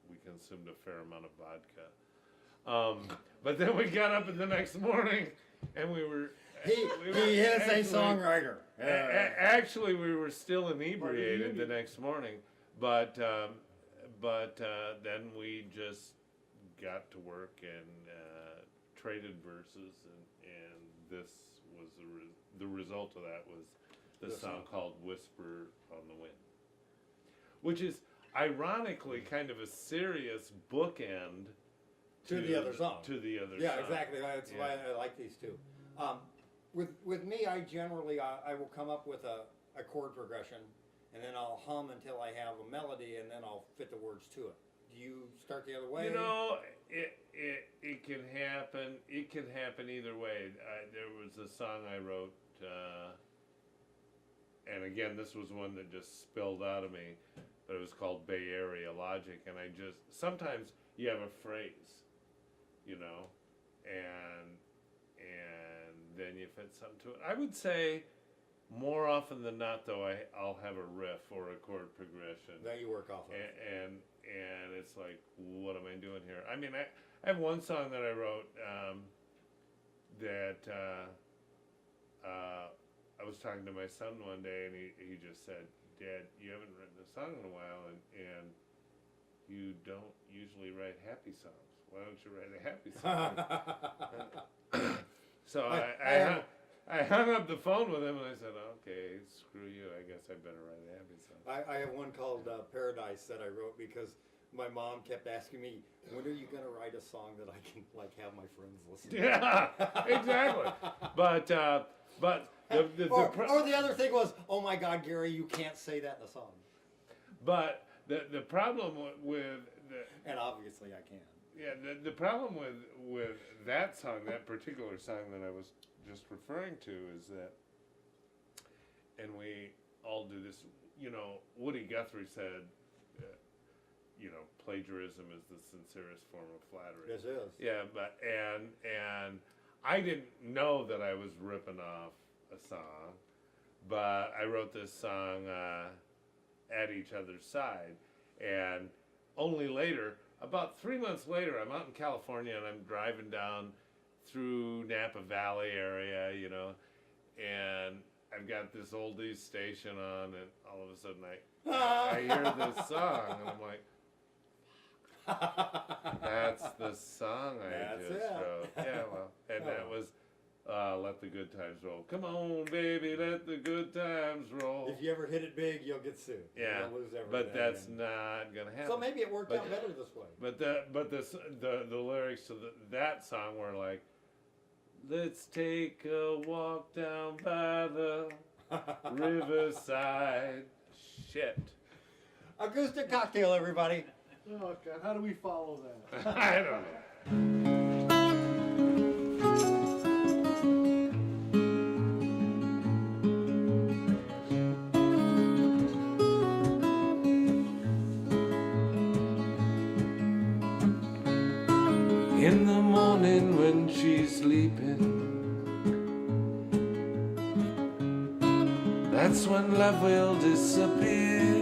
[SPEAKER 3] we consumed a fair amount of vodka. But then we got up in the next morning, and we were.
[SPEAKER 4] He is a songwriter.
[SPEAKER 3] Actually, we were still inebriated the next morning, but then we just got to work and traded verses, and this was the result of that was the song called "Whisper on the Wind," which is ironically kind of a serious bookend
[SPEAKER 4] To the other song.
[SPEAKER 3] To the other
[SPEAKER 4] Yeah,
[SPEAKER 3] song.
[SPEAKER 4] exactly. That's why I like these two. With me, I generally I will come up with a chord progression, and then I'll hum until I have a melody, and then I'll fit the words to it. Do you start the other way?
[SPEAKER 3] You know, it can happen. It can happen either way. There was a song I wrote, and again, this was one that just spilled out of me, but it was called Bay Area Logic, and sometimes you have a phrase, you know, and then you fit something to it. I would say more often than not, though, I'll have a riff or a chord progression.
[SPEAKER 4] That you work off of.
[SPEAKER 3] And it's like, what am I doing here? I mean, I have one song that I wrote that I was talking to my son one day, and he just said, "Dad, you haven't written a song in a while, and you don't usually write happy songs. Why don't you write a happy song?" So I hung up the phone with him and I said, okay, screw you. I guess I better write a happy song.
[SPEAKER 4] I have one called Paradise that I wrote because my mom kept asking me, when are you going to write a song that I can like have my friends listen to?
[SPEAKER 3] Yeah, exactly. But
[SPEAKER 4] Or the other thing was, oh my God, Gary, you can't say that in a song.
[SPEAKER 3] but the problem with the,
[SPEAKER 4] And obviously I can.
[SPEAKER 3] yeah, the problem with that song, that particular song that I was just referring to, is that, and we all do this, you know, Woody Guthrie said, you know, plagiarism is the sincerest form of flattery.
[SPEAKER 4] This is.
[SPEAKER 3] Yeah, but and I didn't know that I was ripping off a song, but I wrote this song at each other's side, and only later, about 3 months later, I'm out in California and I'm driving down through Napa Valley area, you know, and I've got this oldies station on, and all of a sudden I hear this song, and I'm like, that's the song I
[SPEAKER 4] That's
[SPEAKER 3] just
[SPEAKER 4] it.
[SPEAKER 3] wrote. Yeah, well, and that was Let the Good Times Roll. Come on, baby, let the good times roll.
[SPEAKER 4] If you ever hit it big, you'll get sued.
[SPEAKER 3] Yeah,
[SPEAKER 4] You'll lose everything.
[SPEAKER 3] but that's not gonna happen.
[SPEAKER 4] So maybe it worked
[SPEAKER 3] But-
[SPEAKER 4] out better this way.
[SPEAKER 3] But the lyrics to that song were like, let's take a walk down by the riverside. Shit.
[SPEAKER 4] Acoustic Cocktail, everybody.
[SPEAKER 2] Oh God, how do we follow that?
[SPEAKER 3] I don't know. In the morning when she's sleeping, that's when love will disappear.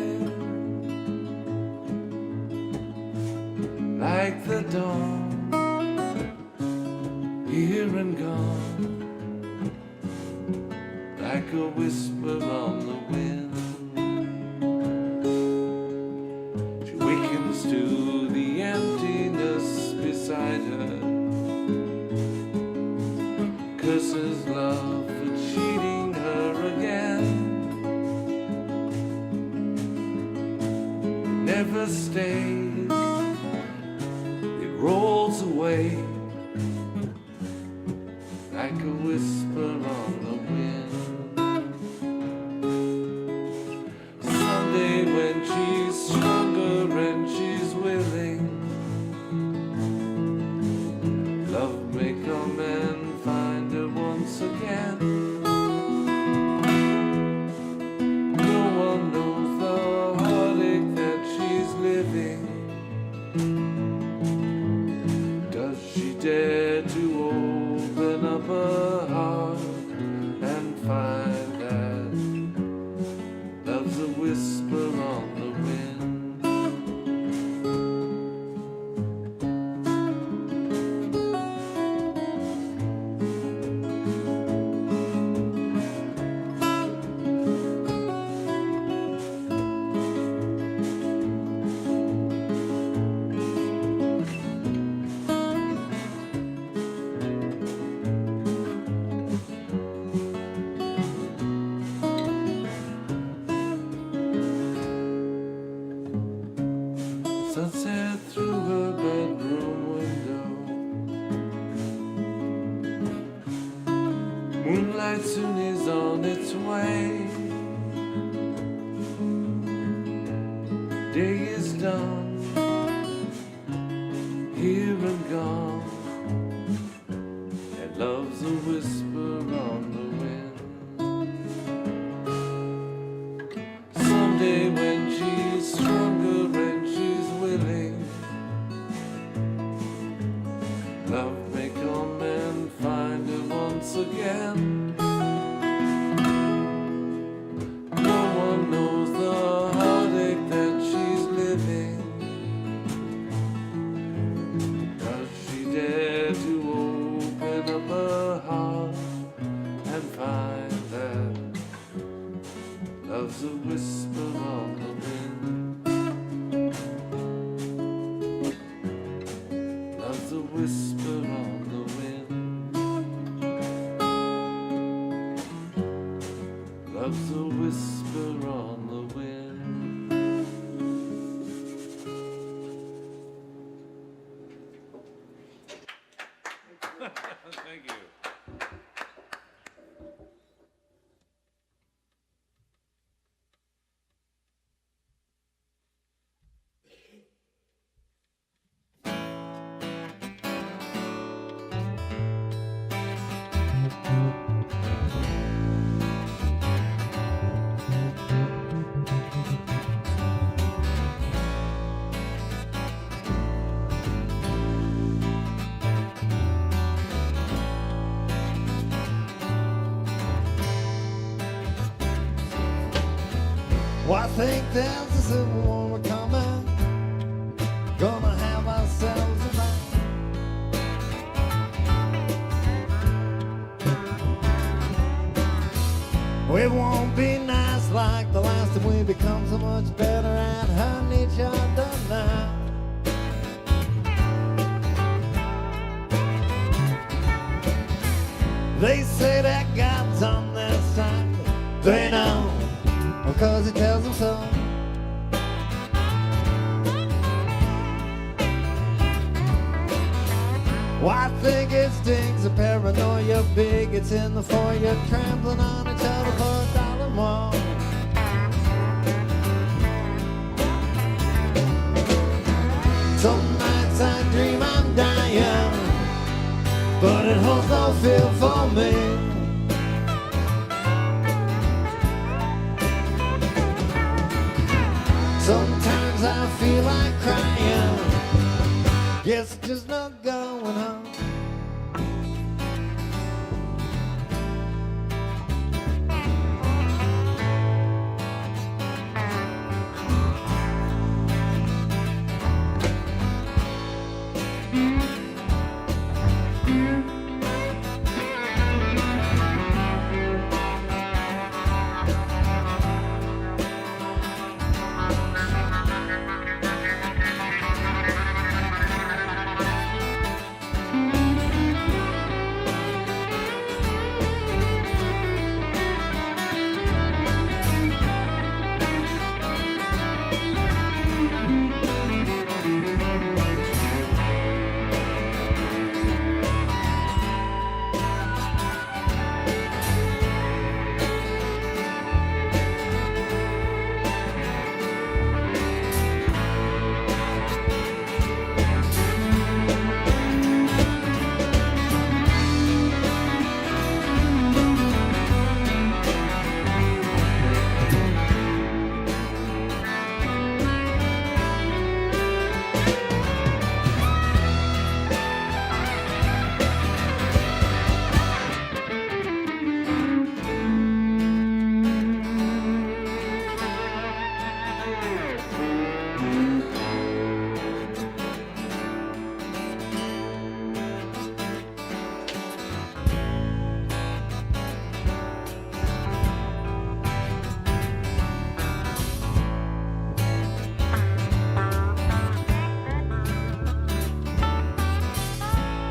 [SPEAKER 3] Like the dawn, here and gone, like a whisper on the wind. She wakens to the emptiness beside her, curses love for cheating her again. Never stays, rolls away like a whisper on the wind. Someday when she's stronger and she's willing, love may come and find her once again. No one knows the heartache that she's living. Does she dare to open up her heart and find that love's a whisper on the wind? Sunset through her bedroom window, moonlight soon is on its way. Day is done, here and gone, and love's a whisper on the wind. Someday when she's stronger and she's willing, love's a whisper on the wind. Thank you.
[SPEAKER 1] Well, I think there's a civil war coming. Gonna have ourselves a night. It won't be nice like the last time. We become so much better at hurting each other now. They say that God's on their side. They know, because he tells them so. Well, I think it stings, a paranoia big. It's in the foyer, trampling on each other for $1 more. Some nights I dream I'm dying, but it holds no fear for me. Sometimes I feel like crying. Guess just not going home.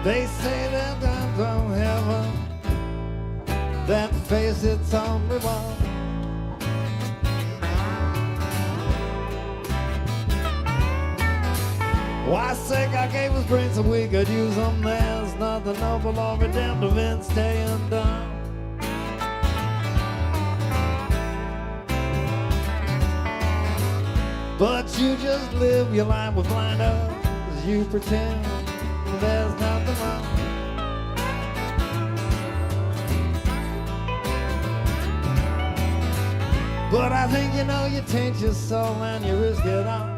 [SPEAKER 1] They say that I'm from heaven, that face its own reward. Why say God gave us brains so we could use them? There's nothing noble or redemptive in staying dumb. But you just live your life with blinders. You pretend there's nothing wrong. But I think you know you taint your soul and you risk it all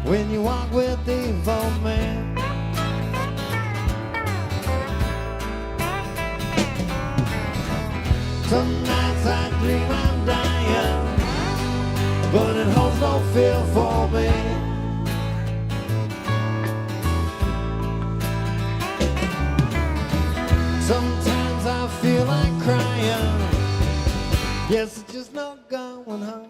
[SPEAKER 1] when you walk with evil men. Some nights I dream I'm dying, but it holds no fear for me. Sometimes I feel like crying. Guess it's just not going home.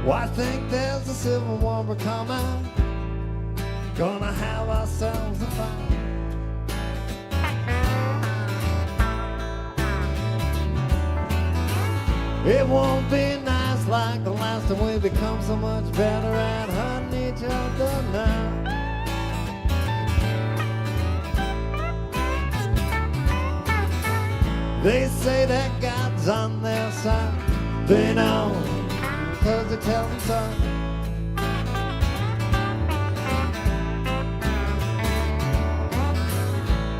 [SPEAKER 1] Well, I think there's a civil war coming. Gonna have ourselves a fight. It won't be nice like the last time. We become so much better at hunting each other now. They say that God's on their side. They know, 'cause they tell them so.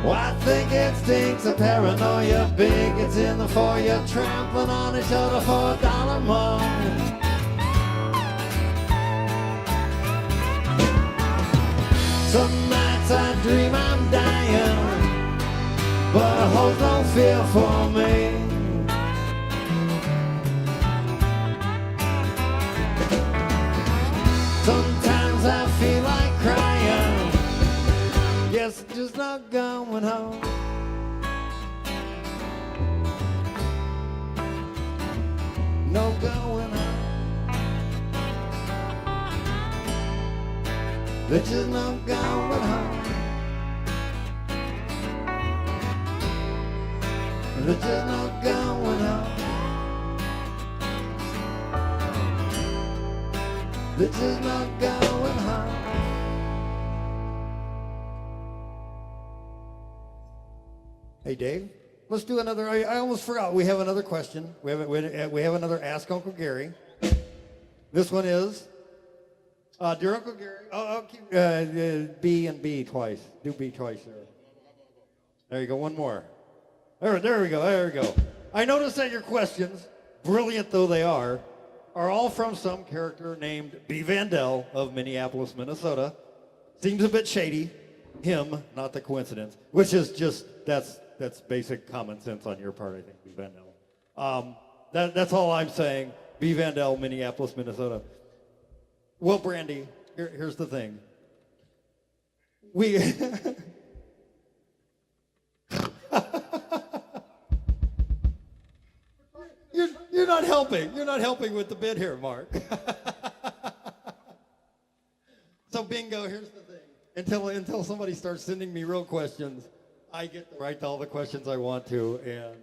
[SPEAKER 1] Well, I think it stinks of paranoia. Big, it's in the foyer, trampling on each other for $1 more. Some nights I dream I'm dying, but I hold no fear for me. Sometimes I feel like crying. Guess I'm just not going home. No going home. There's just no going home. There's just no going home. There's just no going home. Hey Dave, let's do another. I almost forgot. We have another question. We have another Ask Uncle Gary. This one is, dear Uncle Gary. I'll keep B and B twice. Do B twice there. There you go. One more. There we go. There we go. I noticed that your questions, brilliant though they are all from some character named B. Vandell of Minneapolis, Minnesota. Seems a bit shady. Him, not the coincidence. Which is just that's basic common sense on your part, I think, B. Vandell. That's all I'm saying. B. Vandell, Minneapolis, Minnesota. Well, Brandy, here's the thing. We You're not helping. You're not helping with the bid here, Mark. So bingo, here's the thing. Until somebody starts sending me real questions, I get to write all the questions I want to. And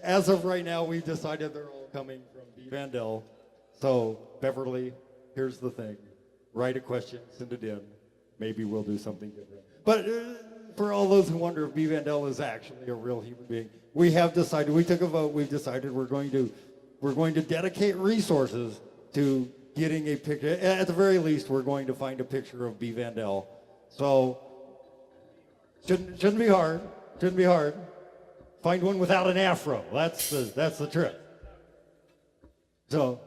[SPEAKER 1] as of right now, we've decided they're all coming from B. Vandell. So Beverly, here's the thing. Write a question, send it in. Maybe we'll do something different. But for all those who wonder if B. Vandell is actually a real human being, we have decided, we took a vote, we've decided we're going to dedicate resources to getting a picture. At the very least, we're going to find a picture of B. Vandell. So, shouldn't be hard. Shouldn't be hard. Find one without an afro. That's the trick. So,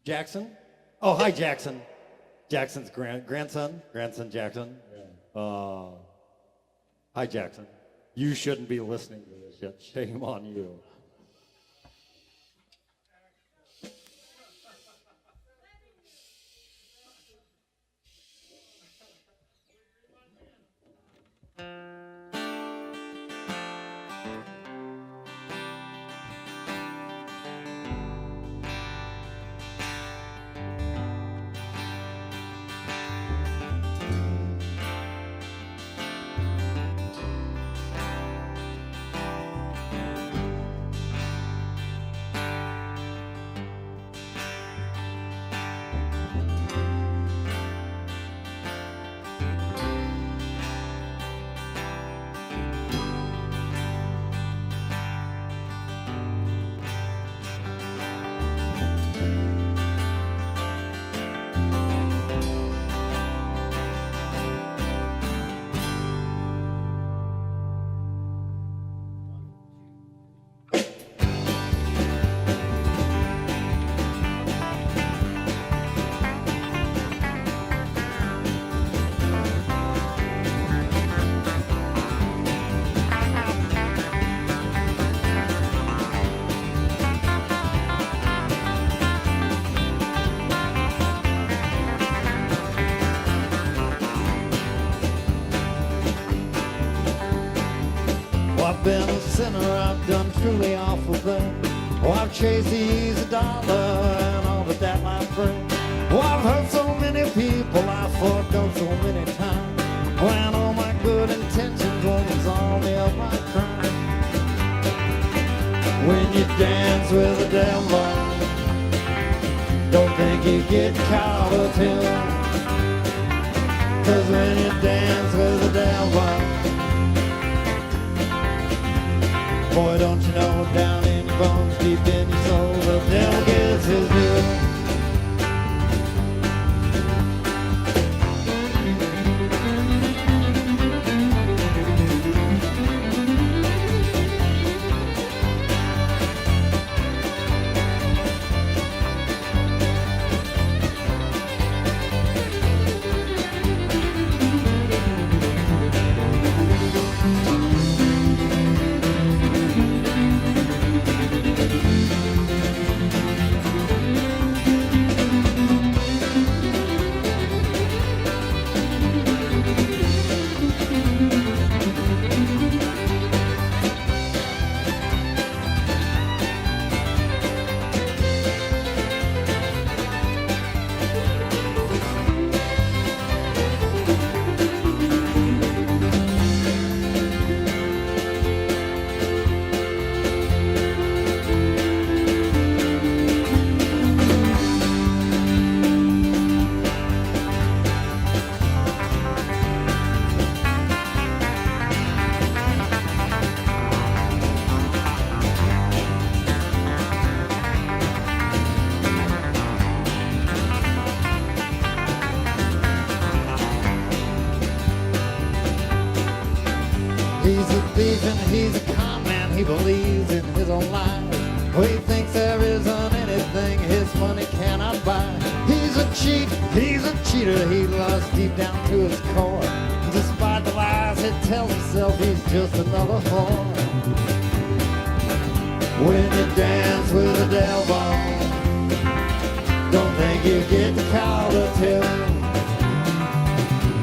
[SPEAKER 1] Jackson? Oh, hi, Jackson. Jackson's grandson Jackson. Hi, Jackson. You shouldn't be listening to this yet. Shame on you. I've been a sinner, I've done truly awful things. Oh, I've chased the easy dollar and all of that, my friend. Oh, I've hurt so many people, I fucked up so many times. When all my good intentions was only of my crime. When you dance with the devil, don't think you get caught up in. 'Cause when you dance with the devil, boy, don't you know down in your bones, deep in your soul, the devil gets his due. He's a thief and he's a con man, he believes in his own lies. Oh, he thinks there isn't anything his money cannot buy. He's a cheat, he's a cheater, he loves deep down to his core. Despite the lies he tells himself, he's just another whore. When you dance with the devil, don't think you get caught up till.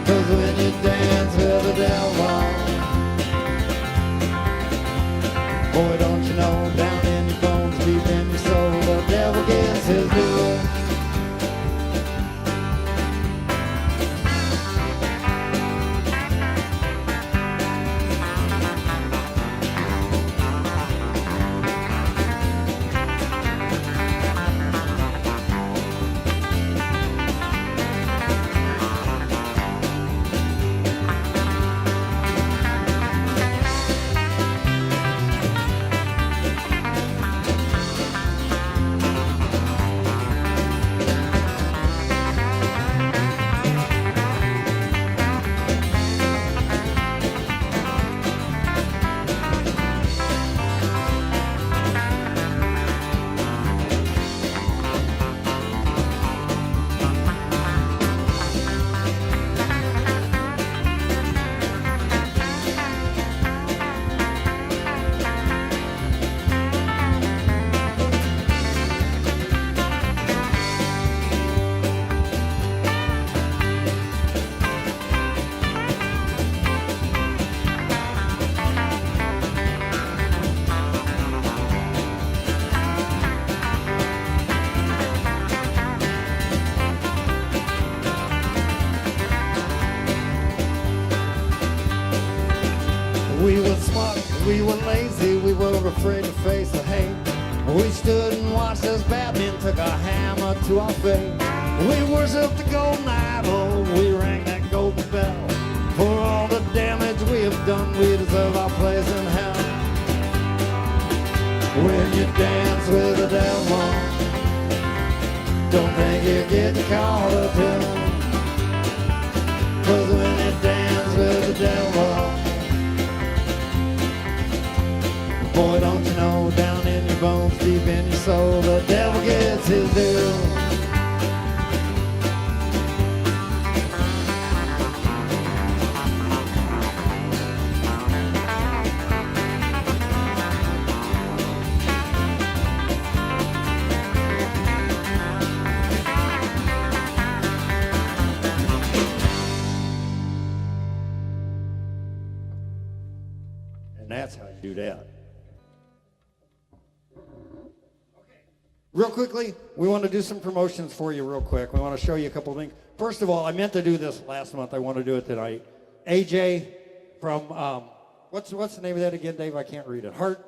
[SPEAKER 1] 'Cause when you dance with the devil, boy, don't you know, down in your bones, deep in your soul, the devil gets his due. We were smart, we were lazy, we were afraid to face the hate. We stood and watched as Batman took a hammer to our face. We worshiped the golden idol, we rang that golden bell. For all the damage we have done, we deserve our place in hell. When you dance with the devil, don't think you get caught up in. 'Cause when you dance with the devil, boy, don't you know, down in your bones, deep in your soul, the devil gets his due. And that's how you do that. Real quickly, we want to do some promotions for you real quick. We want to show you a couple of things. First of all, I meant to do this last month. I want to do it tonight. AJ from, what's the name of that again, Dave? I can't read it. Heart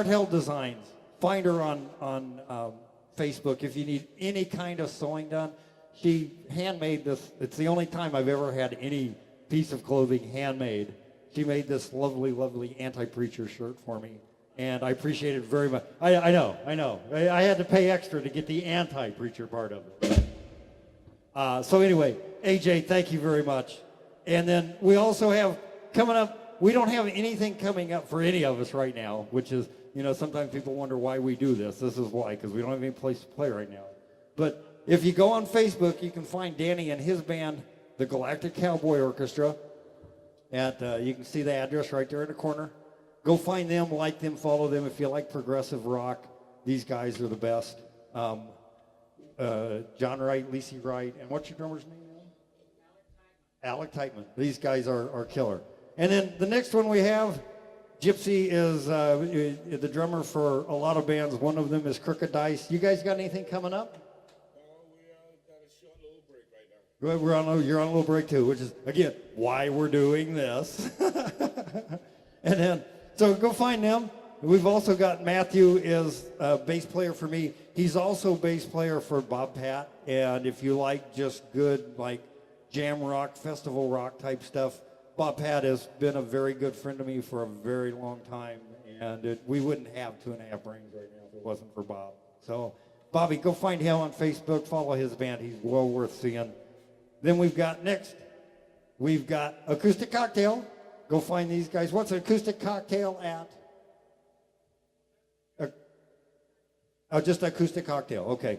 [SPEAKER 1] Held Designs. Find her on Facebook if you need any kind of sewing done. She handmade this. It's the only time I've ever had any piece of clothing handmade. She made this lovely, lovely anti-preacher shirt for me, and I appreciate it very much. I know. I had to pay extra to get the anti-preacher part of it. So anyway, AJ, thank you very much. And then we also have coming up, we don't have anything coming up for any of us right now, which is, sometimes people wonder why we do this. This is why, because we don't have any place to play right now. But if you go on Facebook, you can find Danny and his band, the Galactic Cowboy Orchestra. You can see the address right there in the corner. Go find them, like them, follow them. If you like progressive rock, these guys are the best. John Wright, Lacey Wright, and what's your drummer's name? Alec Teitman. These guys are killer. And then the next one we have, Gypsy is the drummer for a lot of bands. One of them is Crooked Dice. You guys got anything coming up?
[SPEAKER 8] Got a short little break right now.
[SPEAKER 1] You're on a little break too, which is, again, why we're doing this. And then, so go find them. We've also got Matthew is a bass player for me. He's also bass player for Bob Pat. And if you like just good, like, jam rock, festival rock type stuff, Bob Pat has been a very good friend to me for a very long time. And we wouldn't have 2.5 Brains right now if it wasn't for Bob. So, Bobby, go find him on Facebook. Follow his band. He's well worth seeing. Then we've got Acoustic Cocktail. Go find these guys. What's Acoustic Cocktail at? Just Acoustic Cocktail. Okay.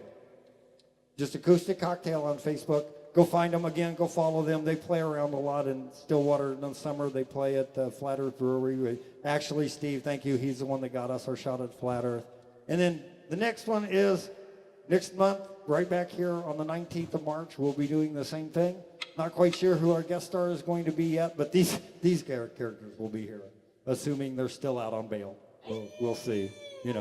[SPEAKER 1] Just Acoustic Cocktail on Facebook. Go find them again. Go follow them. They play around a lot in Stillwater in the summer. They play at Flat Earth Brewery. Actually, Steve, thank you. He's the one that got us our shot at Flat Earth. And then the next one is next month, right back here on the 19th of March. We'll be doing the same thing. Not quite sure who our guest star is going to be yet, but these characters will be here, assuming they're still out on bail. We'll see. You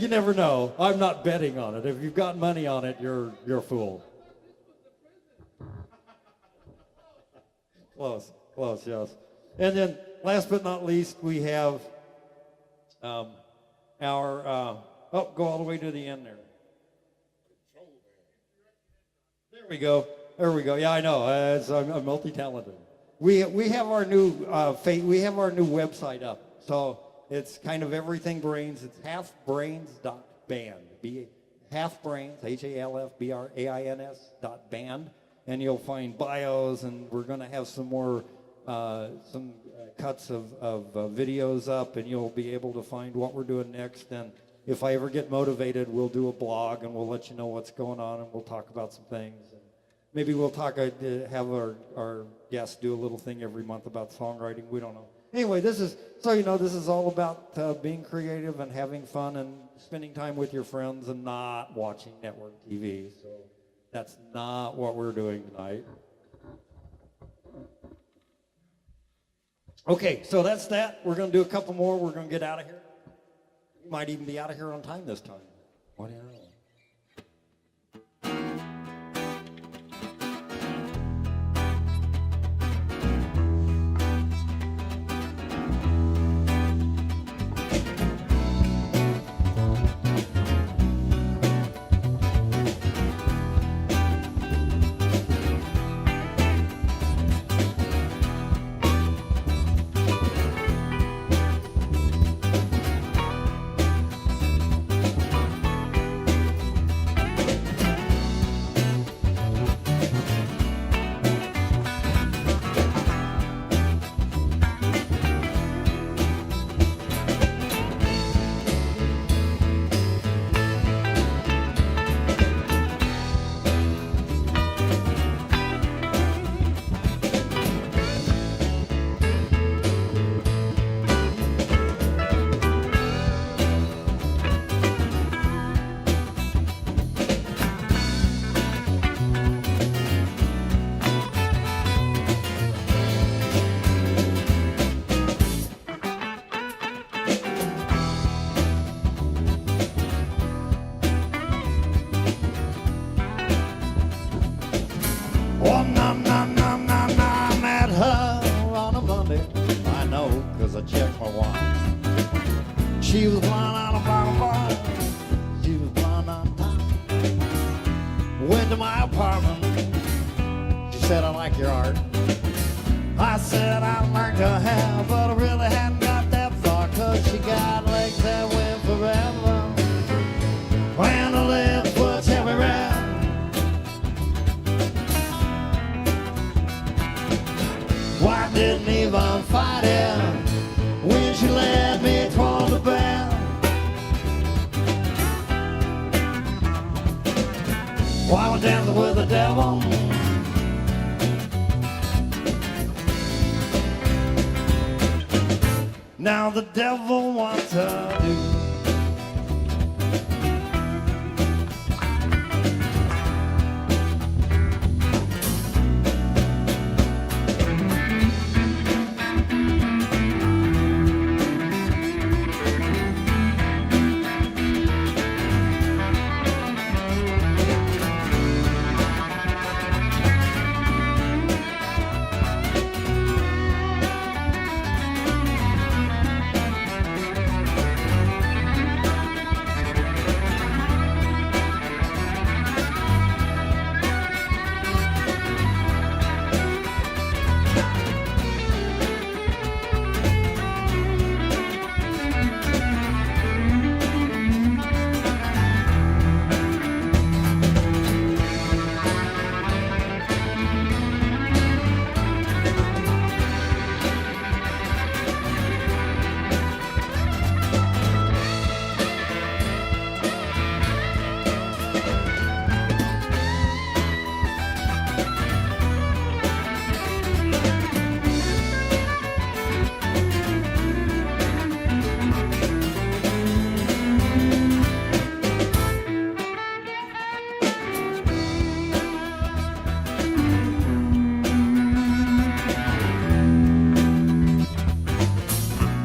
[SPEAKER 1] never know. I'm not betting on it. If you've got money on it, you're a fool. Close, yes. And then, last but not least, we have go all the way to the end there. There we go. Yeah, I know. I'm multi-talented. We have our new website up. So it's kind of everything brains. It's halfbrains.band. Halfbrains, HALFBRAINS.band. And you'll find bios, and we're going to have some more cuts of videos up, and you'll be able to find what we're doing next. And if I ever get motivated, we'll do a blog, and we'll let you know what's going on, and we'll talk about some things. And maybe we'll have our guests do a little thing every month about songwriting. We don't know. Anyway, this is all about being creative and having fun and spending time with your friends and not watching network TV. So that's not what we're doing tonight. Okay, so that's that. We're going to do a couple more. We're going to get out of here. We might even be out of here on time this time. What do you know? checked my watch. She was blind on a bottom bar. She was blind on top. Went to my apartment. She said, I like your art. I said, I'd like to have, but I really hadn't got that far, 'cause she got legs that went forever. When the lips were everywhere. Why didn't even fight it when she led me toward the bed? While I'm dancing with the devil. Now the devil wants to do.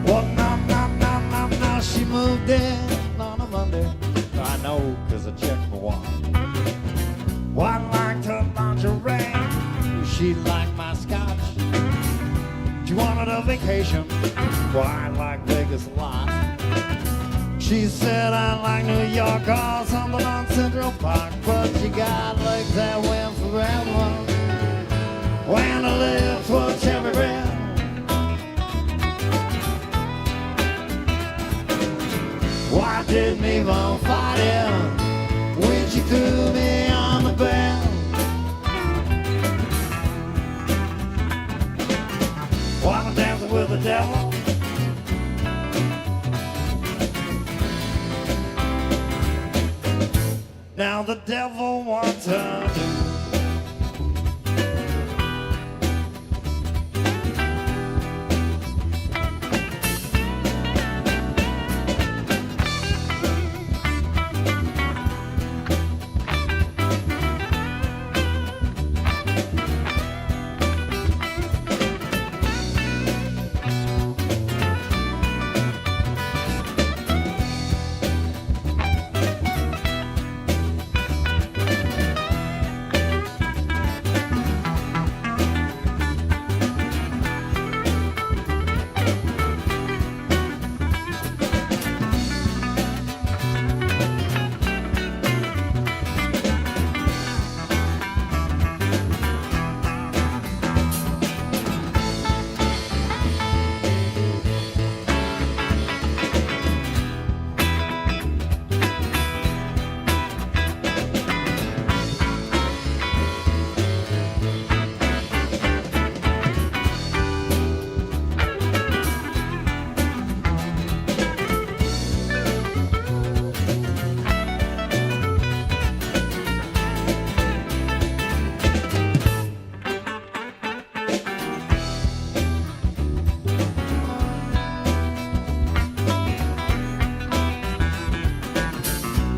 [SPEAKER 1] Well, no, she moved in on a Monday. I know, 'cause I checked my watch. Well, I liked her lingerie. She liked my scotch. She wanted a vacation. Well, I like Vegas a lot. She said I like New York or something on Central Park, but she got legs that went forever. When her lips were cherry red. Why didn't even fight it when she threw me on the bed? While I'm dancing with the devil. Now the devil wants to do.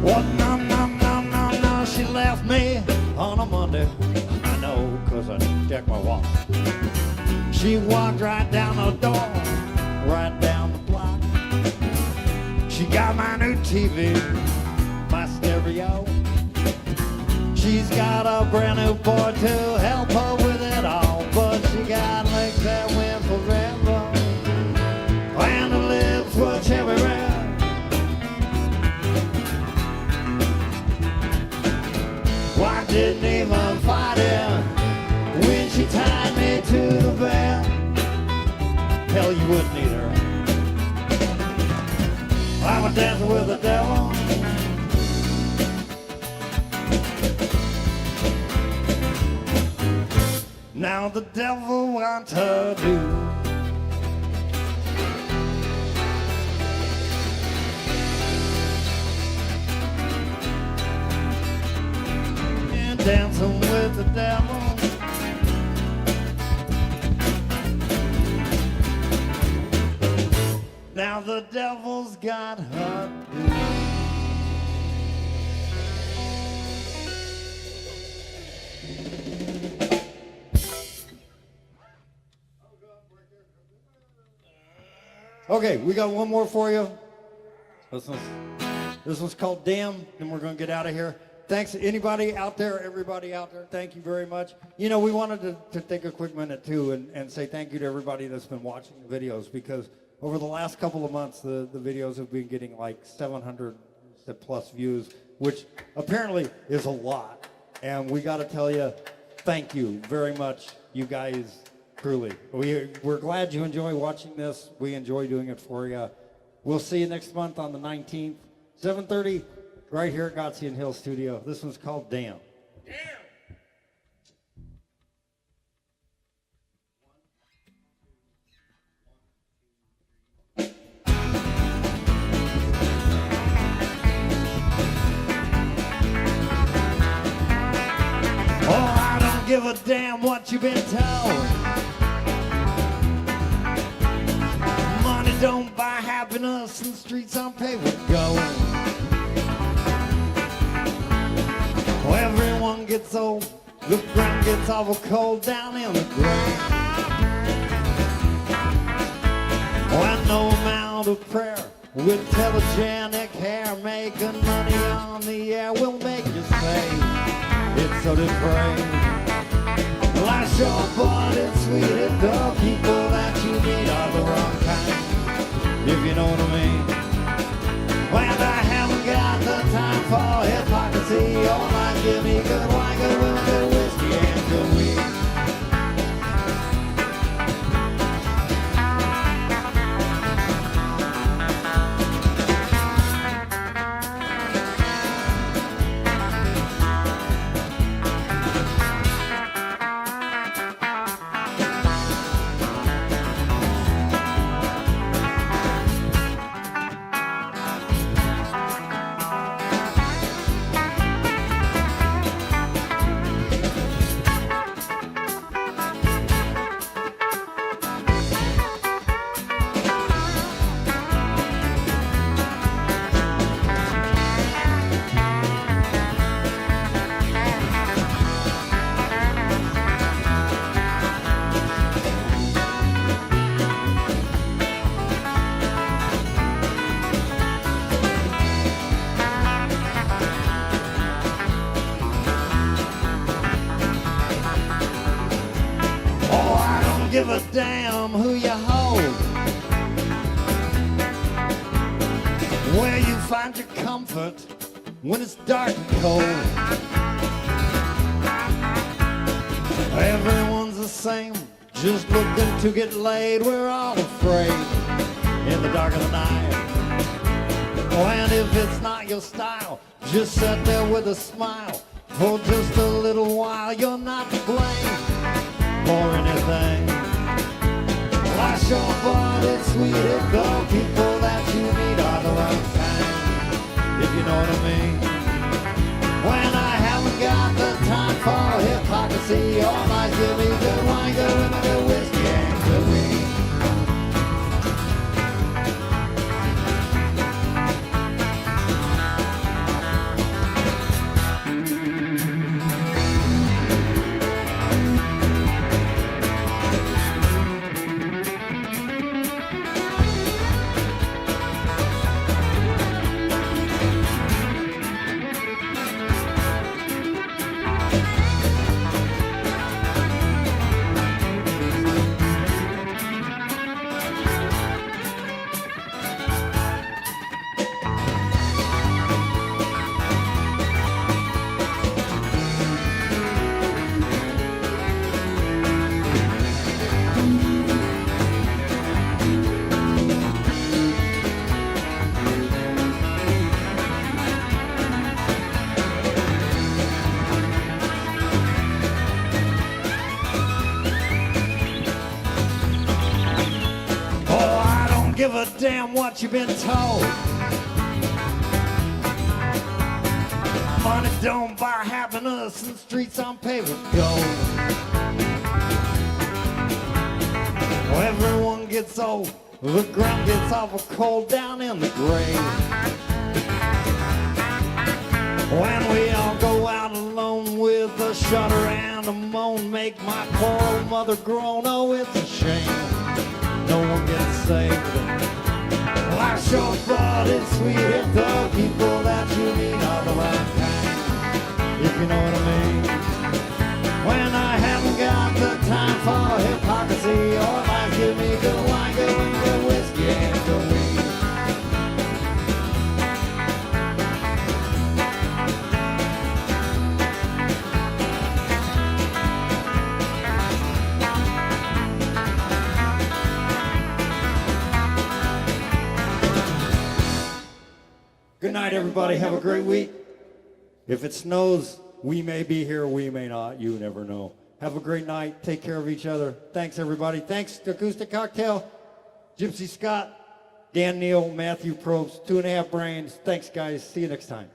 [SPEAKER 1] Well, no, she left me on a Monday. I know, 'cause I checked my watch. She walked right down the door, right down the block. She got my new TV, my stereo. She's got a brand new boy to help her with it all, but she got legs that went forever. didn't even fight it when she tied me to the bed. Hell, you wouldn't either. I'm a dancer with the devil. Now the devil wants her to do. And dancing with the devil. Now the devil's got her to do. Okay, we got one more for you. This one's called Damn, and we're going to get out of here. Thanks to anybody out there, everybody out there. Thank you very much. You know, we wanted to take a quick minute, too, and say thank you to everybody that's been watching the videos, because over the last couple of months, the videos have been getting like 700 plus views, which apparently is a lot. And we got to tell you, thank you very much, you guys. Truly. We're glad you enjoy watching this. We enjoy doing it for you. We'll see you next month on the 19th, 7:30, right here at Gottsian Hill Studio. This one's called Damn.
[SPEAKER 8] Damn.
[SPEAKER 1] Oh, I don't give a damn what you've been told. Money don't buy happiness, and streets aren't paved with gold. Oh, everyone gets old, the ground gets awful cold down in the grave. Oh, and no amount of prayer with telegenic hair making money on the air will make you say it's so depraved. Life's short, but it's sweet. If the people that you meet are the wrong kind, if you know what I mean. Well, I haven't got the time for hypocrisy. All I give me good wine, good women, good whiskey, and good weed. Give a damn who you hold, where you find your comfort when it's dark and cold. Everyone's the same, just looking to get laid. We're all afraid in the dark of the night. Oh, and if it's not your style, just sit there with a smile for just a little while. You're not to blame for anything. Life's short, but it's sweet. If the people that you meet are the right kind, if you know what I mean. When I haven't got the time for hypocrisy, all my give me good wine, good women, good whiskey, and good weed. give a damn what you've been told. Money don't buy happiness, and streets aren't paved with gold. Well, everyone gets old, the ground gets awful cold down in the grave. When we all go out alone with a shudder and a moan, make my poor old mother groan, oh it's a shame, no one gets saved. Life's short but it's sweet if the people that you meet are the right kind, if you know what I mean. When I haven't got the time for hypocrisy, or life give me good wine, good whiskey and good weed. Good night, everybody. Have a great week. If it snows, we may be here, we may not. You never know. Have a great night. Take care of each other. Thanks, everybody. Thanks to Acoustic Cocktail, Gypsy Scott, Dan Neal, Matthew Probst, 2.5 Brains. Thanks, guys. See you next time.